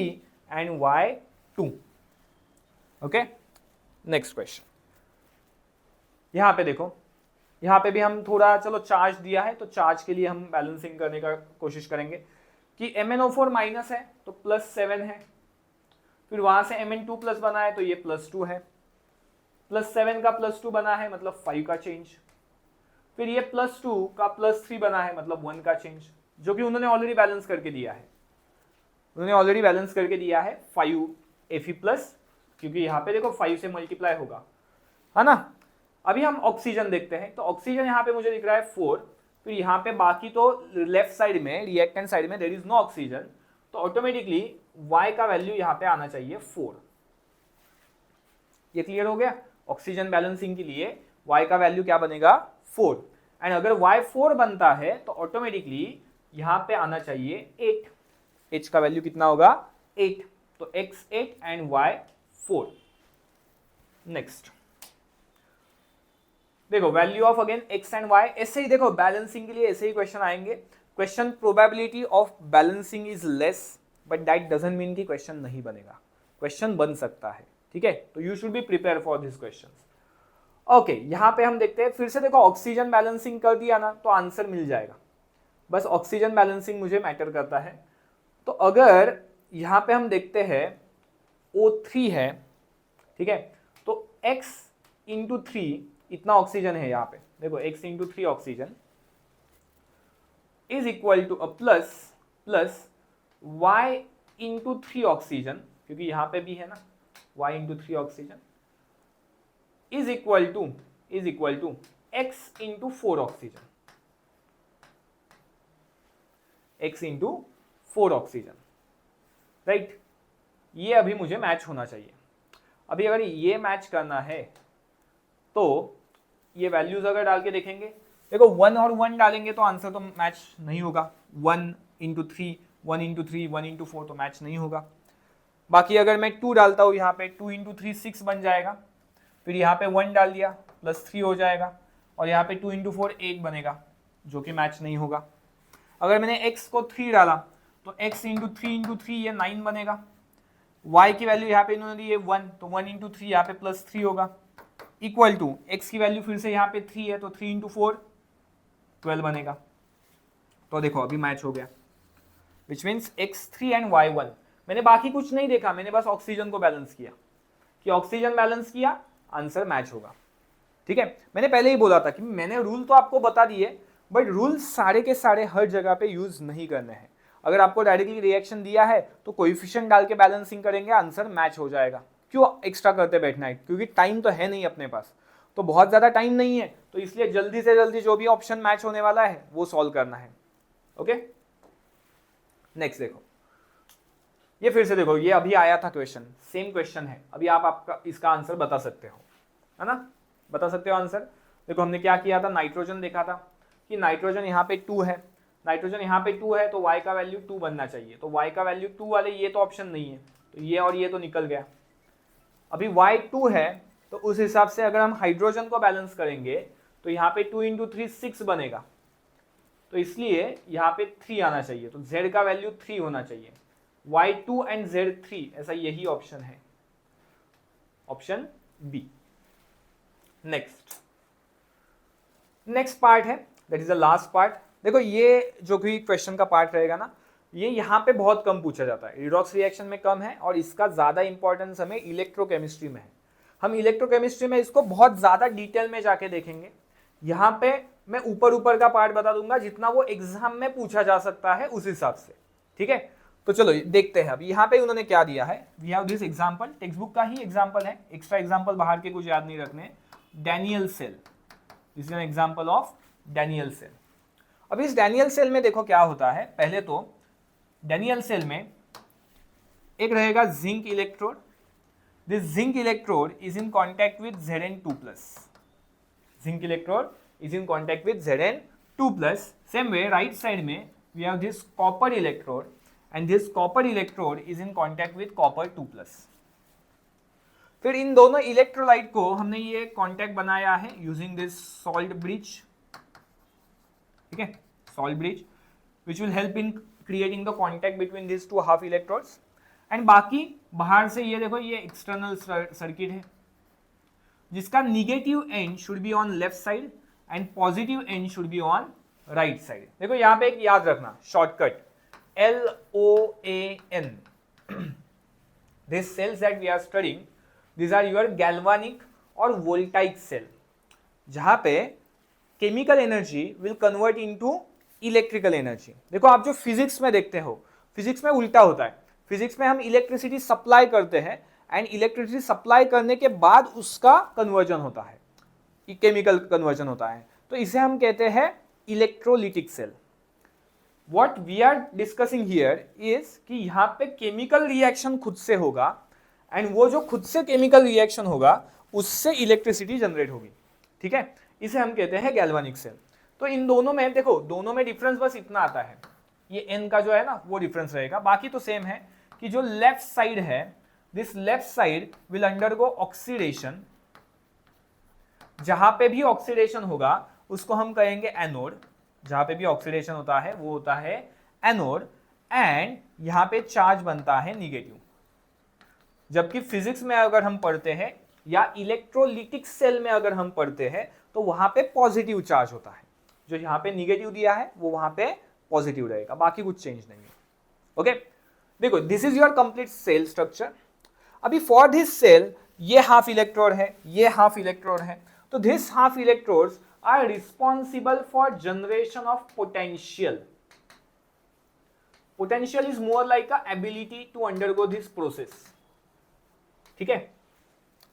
and y2। Okay, next question. यहां पे देखो, यहां पे भी हम थोड़ा, चलो चार्ज दिया है तो चार्ज के लिए हम बैलेंसिंग करने का कोशिश करेंगे कि MnO4 माइनस है तो +7 है, फिर वहां से Mn2 प्लस बना है तो ये +2 है, +7 का +2 बना है मतलब 5 का चेंज, फिर ये +2 का +3 बना है मतलब 1 का चेंज, जो कि उन्होंने ऑलरेडी बैलेंस करके दिया है। उन्होंने ऑलरेडी बैलेंस करके दिया है 5 Fe+, क्योंकि यहाँ पे देखो 5 से मल्टीप्लाई होगा, है ना। अभी हम ऑक्सीजन देखते हैं, तो ऑक्सीजन यहाँ पे मुझे दिख रहा है 4, फिर यहाँ पे बाकी तो लेफ्ट साइड में, रिएक्टेंट साइड में देयर इज नो ऑक्सीजन, तो ऑटोमेटिकली y का वैल्यू यहाँ पे आना चाहिए 4। ये क्लियर हो गया? ऑक्सीजन बैलेंसिंग के लिए y का वैल्यू क्या बनेगा? 4। एंड अगर y 4 बनता है तो ऑटोमेटिकली यहाँ पे आना चाहिए 8। h का वैल्यू कितना होगा? 8। तो x 8 एंड y 4। नेक्स्ट देखो, value of again x and y, ऐसे ही देखो बैलेंसिंग के लिए ऐसे ही क्वेश्चन आएंगे। Question probability of balancing is less, but that doesn't mean कि क्वेश्चन नहीं बनेगा, क्वेश्चन बन सकता है, ठीक है? तो you should be prepare for this questions. Okay, यहां पे हम देखते हैं, फिर से देखो ऑक्सीजन बैलेंसिंग कर दिया ना तो आंसर मिल जाएगा। बस ऑक्सीजन बैलेंसिंग मुझे मैटर करता है। तो अगर यहां पे हम देखते हैं O3 है, ठीक है, तो x इंटू 3 इतना ऑक्सीजन है यहाँ पे, देखो x into 3 oxygen is equal to plus y into 3 oxygen, क्योंकि यहाँ पे भी है ना y into 3 oxygen is equal to x into 4 oxygen, x into 4 oxygen, right? ये अभी मुझे मैच होना चाहिए। अभी अगर ये मैच करना है तो ये वैल्यूज अगर डाल के देखेंगे, देखो 1 और 1 डालेंगे तो आंसर तो मैच नहीं होगा। 1 इंटू 3, 1 इंटू 3, 1 इंटू 4 तो मैच नहीं होगा। बाकी अगर मैं 2 डालता हूँ यहाँ पे, 2 इंटू 3 6 बन जाएगा, फिर यहाँ पे 1 डाल दिया +3 हो जाएगा, और यहाँ पे 2 इंटू 4 8 बनेगा, जो कि मैच नहीं होगा। अगर मैंने x को 3 डाला तो x इंटू 3 ये 9 बनेगा। y की वैल्यू यहाँ पे इन्होंने दी है 1, तो 1 इंटू 3 यहाँ पे +3 होगा, इक्वल टू x की वैल्यू फिर से यहाँ पे 3 है, तो 3 इंटू 4 12 बनेगा। तो देखो अभी मैच हो गया, which means x3 and y1। मैंने बाकी कुछ नहीं देखा, मैंने बस ऑक्सीजन को बैलेंस किया, कि ऑक्सीजन बैलेंस किया, आंसर मैच होगा, ठीक है? मैंने पहले ही बोला था कि मैंने रूल तो आपको बता दिए, बट रूल सारे के सारे हर जगह पे यूज नहीं करने हैं। अगर आपको डायरेक्टली रिएक्शन दिया है तो कोएफिशिएंट डाल के बैलेंसिंग करेंगे, आंसर मैच हो जाएगा। क्यों एक्स्ट्रा करते बैठना है? क्योंकि टाइम तो है नहीं अपने पास, तो बहुत ज़्यादा टाइम नहीं है, तो इसलिए जल्दी से जल्दी जो भी ऑप्शन मैच होने वाला है वो सॉल्व करना है। ओके, नेक्स्ट देखो, ये फिर से देखो, ये अभी आया था क्वेश्चन, सेम क्वेश्चन है। अभी आप आपका इसका आंसर बता सकते हो, है ना? बता सकते हो आंसर। देखो हमने क्या किया था, नाइट्रोजन देखा था कि नाइट्रोजन यहाँ पे 2 है, नाइट्रोजन यहाँ पे 2 है, तो y का वैल्यू 2 बनना चाहिए। तो y का वैल्यू 2 वाले ये तो ऑप्शन नहीं है, तो ये और ये तो निकल गया। अभी y 2 है, तो उस हिसाब से अगर हम हाइड्रोजन को बैलेंस करेंगे तो यहाँ पे 2 इंटू 3 6 बनेगा, तो इसलिए यहाँ पे 3 आना चाहिए, तो z का वैल्यू 3 होना चाहिए। y2 एंड z3, ऐसा यही ऑप्शन है, ऑप्शन बी। नेक्स्ट पार्ट है, that is the last part. देखो ये जो भी क्वेश्चन का पार्ट रहेगा ना, ये यहाँ पे बहुत कम पूछा जाता है, रिडॉक्स रिएक्शन में कम है, और इसका ज़्यादा इंपॉर्टेंस हमें इलेक्ट्रोकेमिस्ट्री में है। हम इलेक्ट्रोकेमिस्ट्री में इसको बहुत ज़्यादा डिटेल में जाके देखेंगे। यहाँ पे मैं ऊपर का पार्ट बता दूंगा, जितना वो एग्जाम में पूछा जा सकता है उस हिसाब से, ठीक है? तो चलो देखते हैं। अब यहाँ पे उन्होंने क्या दिया है, we have this example, textbook का ही एग्जाम्पल है, एक्स्ट्रा एग्जाम्पल बाहर के कुछ याद नहीं रखने। Daniell cell, this is an example of Daniell cell. अब इस डैनियल सेल में देखो क्या होता है। पहले तो डैनियल सेल में एक रहेगा zinc electrode, this zinc electrode is in contact with Zn2 plus. Zinc electrode is in contact with Zn2 plus. Same way, right side में we have this copper electrode and this copper electrode is in contact with copper 2 plus. फिर इन दोनों electrolyte को हमने ये contact बनाया है using this salt bridge, ठीक है, salt bridge which will help in creating the contact between this two half electrodes. And बाकी बाहर से ये देखो ये एक्सटर्नल सर्किट है जिसका negative end should be on left side and positive end should be on right side. देखो यहाँ पे एक याद रखना shortcut LOAN. This cells that we are studying, these are your galvanic और voltaic cell, जहां पे chemical energy will convert into electrical energy. देखो आप जो फिजिक्स में देखते हो, फिजिक्स में उल्टा होता है. फिजिक्स में हम इलेक्ट्रिसिटी सप्लाई करते हैं एंड इलेक्ट्रिसिटी सप्लाई करने के बाद उसका कन्वर्जन होता है, केमिकल कन्वर्जन होता है. तो इसे हम कहते हैं electrolytic cell. What we are discussing here is कि यहाँ पे केमिकल रिएक्शन खुद से होगा एंड वो जो खुद से केमिकल रिएक्शन होगा उससे इलेक्ट्रिसिटी जनरेट होगी, ठीक है. इसे हम कहते हैं गैल्वानिक सेल. तो इन दोनों में देखो, दोनों में डिफरेंस बस इतना आता है, ये n का जो है ना वो डिफरेंस रहेगा, बाकी तो सेम है कि जो लेफ्ट साइड है, this left side will undergo oxidation. जहां पे भी ऑक्सीडेशन होगा उसको हम कहेंगे एनोड. जहां पे भी ऑक्सीडेशन होता है वो होता है एनोड एंड यहां पे चार्ज बनता है निगेटिव. जबकि फिजिक्स में अगर हम पढ़ते हैं या इलेक्ट्रोलिटिक सेल में अगर हम पढ़ते हैं तो वहां पे पॉजिटिव चार्ज होता है. जो यहां पे निगेटिव दिया है वो वहां पे पॉजिटिव रहेगा, बाकी कुछ चेंज नहीं है. ओके, देखो this is your complete cell structure. अभी फॉर दिस सेल ये हाफ इलेक्ट्रोड है, ये हाफ इलेक्ट्रोड है. तो this half electrodes are responsible for generation of potential. Potential is more like a ability to undergo this process, ठीक है.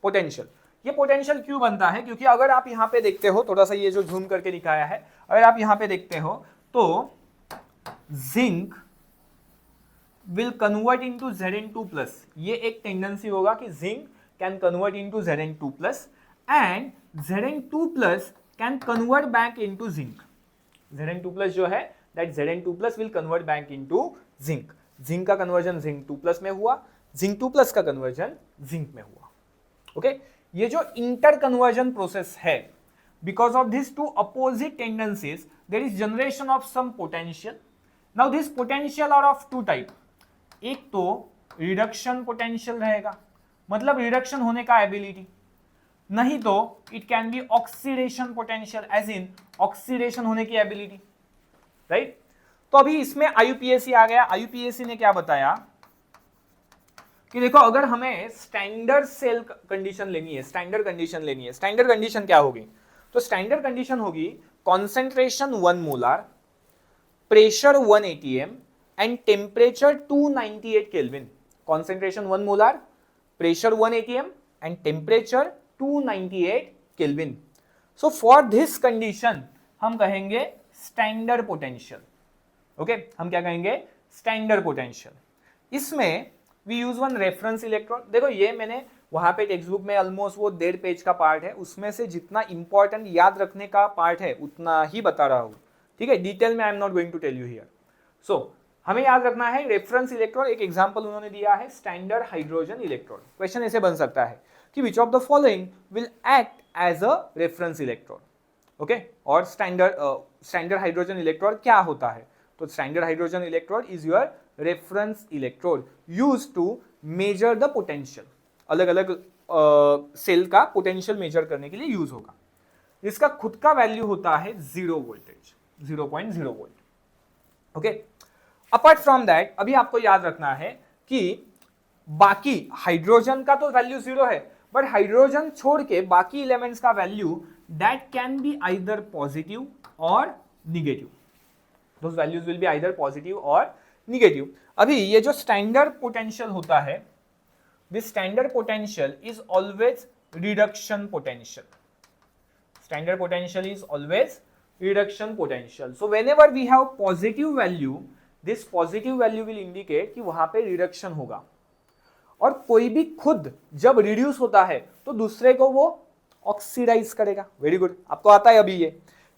Potential, ये potential क्यों बनता है? क्योंकि अगर आप यहां पे देखते हो, थोड़ा सा ये जो जूम करके दिखाया है, अगर आप यहां पे देखते हो तो zinc will convert into Zn2 plus. ये एक टेंडेंसी होगा कि zinc can convert into Zn2 plus and Zn2 plus can convert back into zinc. Zn2 plus जो है that Zn2 plus will convert back into zinc. Zinc का conversion zinc 2 plus में हुआ, zinc 2 plus का conversion zinc में हुआ. Okay, ये जो इंटर कन्वर्जन प्रोसेस है, because of this two opposite tendencies there is generation of some potential. Now this potential are of two type. एक तो रिडक्शन पोटेंशियल रहेगा, मतलब रिडक्शन होने का एबिलिटी, नहीं तो it can be oxidation potential, as in oxidation होने की एबिलिटी, राइट. तो अभी इसमें IUPAC आ गया. IUPAC ने क्या बताया कि देखो अगर हमें स्टैंडर्ड सेल कंडीशन लेनी है, स्टैंडर्ड कंडीशन लेनी है, स्टैंडर्ड कंडीशन क्या होगी? तो स्टैंडर्ड कंडीशन होगी concentration 1 molar, pressure 1 atm and temperature 298 kelvin. Concentration 1 molar, pressure 1 atm and temperature 298 kelvin. So for this condition हम कहेंगे स्टैंडर्ड पोटेंशियल. ओके, हम क्या कहेंगे? Standard potential. इसमें we use one reference electron. देखो ये मैंने वहां पे टेक्स्ट बुक में ऑलमोस्ट वो 1.5 पेज का पार्ट है, उसमें से जितना इंपॉर्टेंट याद रखने का पार्ट है उतना ही बता रहा हूं, ठीक है. डिटेल में I am not going to tell you here. So हमें याद रखना है रेफरेंस इलेक्ट्रॉन. एक एग्जांपल उन्होंने दिया है स्टैंडर्ड हाइड्रोजन इलेक्ट्रॉन. क्वेश्चन ऐसे बन सकता है कि which of the following will act as a reference electron. Okay, और स्टैंडर्ड हाइड्रोजन इलेक्ट्रॉन क्या होता है? तो standard hydrogen electrode is your reference electrode used to measure the potential. अलग अलग सेल का पोटेंशियल मेजर करने के लिए यूज होगा. इसका खुद का वैल्यू होता है 0 voltage, 0.0 volt. Okay, apart from that अभी आपको याद रखना है कि बाकी हाइड्रोजन का तो वैल्यू 0 है, बट हाइड्रोजन छोड़ के बाकी एलिमेंट्स का value that can be either positive और negative. Those values will be either positive और निगेटिव. अभी ये जो स्टैंडर्ड पोटेंशियल होता है, this standard potential is always reduction potential. Standard potential is always reduction potential. So whenever we have positive value, this positive value will indicate कि वहां पे reduction होगा. और कोई भी खुद जब रिड्यूस होता है तो दूसरे को वो ऑक्सीडाइज करेगा। वेरी गुड, आपको आता है अभी ये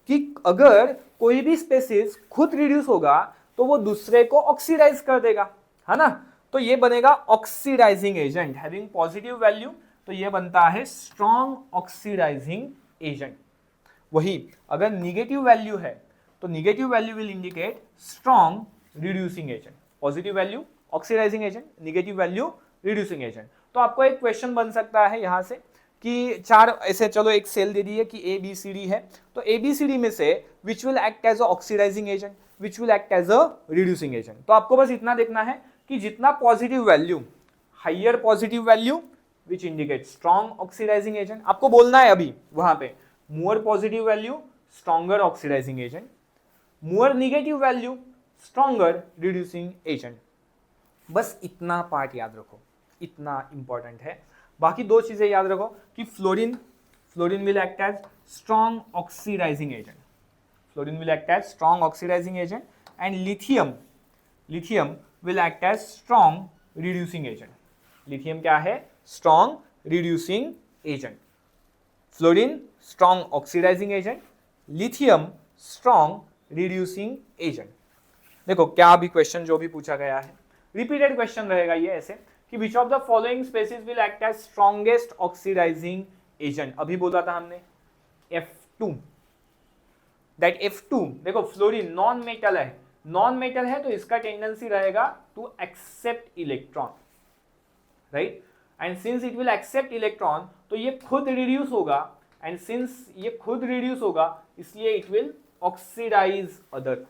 कि अगर कोई भी स्पेसिस खुद रिड्यूस होगा तो वो दूसरे को ऑक्सीडाइज कर देगा, है ना। तो ये बनेगा oxidising agent having positive value, तो ये बनता है स्ट्रॉन्ग ऑक्सीडाइजिंग एजेंट। वही अगर निगेटिव वैल्यू है तो negative value will indicate strong reducing agent. Positive value oxidising agent, negative value reducing agent. तो आपको एक क्वेश्चन बन सकता है यहां से कि चार ऐसे, चलो एक सेल दे दी है कि ए बी सी डी है, तो ए बी सी डी में से which will act as a oxidising agent, which will act as a reducing agent. तो आपको बस इतना देखना है कि जितना positive value, higher positive value which indicate strong oxidising agent, आपको बोलना है अभी वहां पे more positive value stronger oxidising agent, more negative value stronger reducing agent. बस इतना पार्ट याद रखो, इतना इंपॉर्टेंट है। बाकी दो चीजें याद रखो कि fluorine will act as strong oxidising agent, fluorine will act as strong oxidising agent, and lithium will act as strong reducing agent. Lithium क्या है? Strong reducing agent. Fluorine strong oxidising agent, lithium strong reducing agent. देखो क्या अभी question जो भी पूछा गया है रिपीटेड क्वेश्चन रहेगा ये ऐसे कि which of the following species will act as strongest oxidising agent. अभी बोला था हमने F2, दैट F2 देखो फ्लोरीन नॉन मेटल है, नॉन मेटल है तो इसका टेंडेंसी रहेगा to accept electron, right, and since it will accept electron तो ये खुद रिड्यूस होगा, एंड सिंस ये खुद रिड्यूस होगा इसलिए it will oxidise other.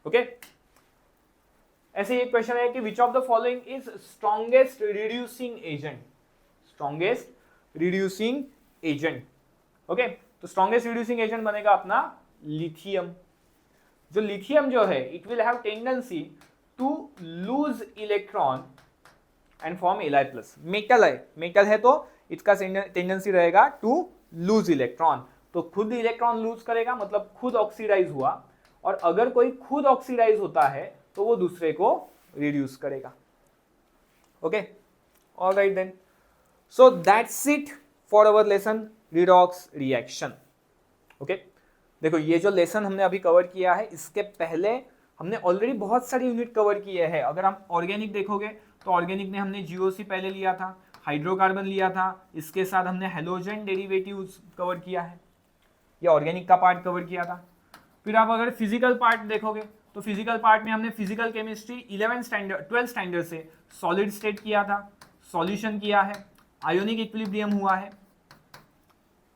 Okay, ऐसे एक क्वेश्चन है कि which of the following is strongest reducing agent, strongest reducing agent. Okay, तो स्ट्रॉन्गेस्ट रिड्यूसिंग एजेंट बनेगा अपना लिथियम। जो लिथियम जो है it will have tendency to lose electron and form Li+। Metal है तो इसका टेंडेंसी रहेगा टू लूज इलेक्ट्रॉन, तो खुद इलेक्ट्रॉन लूज करेगा मतलब खुद ऑक्सीडाइज हुआ, और अगर कोई खुद ऑक्सीडाइज होता है तो वो दूसरे को रिड्यूस करेगा। Okay, alright then, so that's it for our lesson redox reaction. Okay, देखो ये जो लेसन हमने अभी कवर किया है इसके पहले हमने ऑलरेडी बहुत सारी यूनिट कवर किए हैं। अगर हम ऑर्गेनिक देखोगे तो ऑर्गेनिक में हमने जीओसी पहले लिया था, हाइड्रोकार्बन लिया था, इसके साथ हमने हेलोजन डेरिवेटिव्स कवर किया है, ये ऑर्गेनिक का पार्ट कवर किया था। फिर आप अगर फिजिकल पार्ट देखोगे तो फिजिकल पार्ट में हमने फिजिकल केमिस्ट्री 12th स्टैंडर्ड से सॉलिड स्टेट किया था, सॉल्यूशन किया है, आयोनिक इक्विलिब्रियम हुआ है।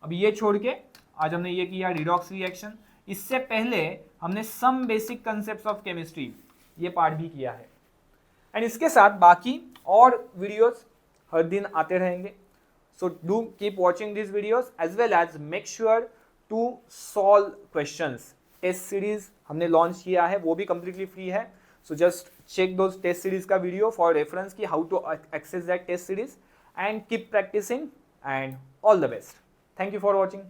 अब ये छोड़ के आज हमने ये किया रिडॉक्स रिएक्शन। इससे पहले हमने some basic concepts of chemistry ये पार्ट भी किया है, एंड इसके साथ बाकी और वीडियोस हर दिन आते रहेंगे। So do keep watching this videos as well as make sure to solve questions. Test series हमने लॉन्च किया है, वो भी कंप्लीटली फ्री है, so just check those test series का वीडियो फॉर रेफरेंस की how to access that test series, and keep practising and all the best. Thank you for watching.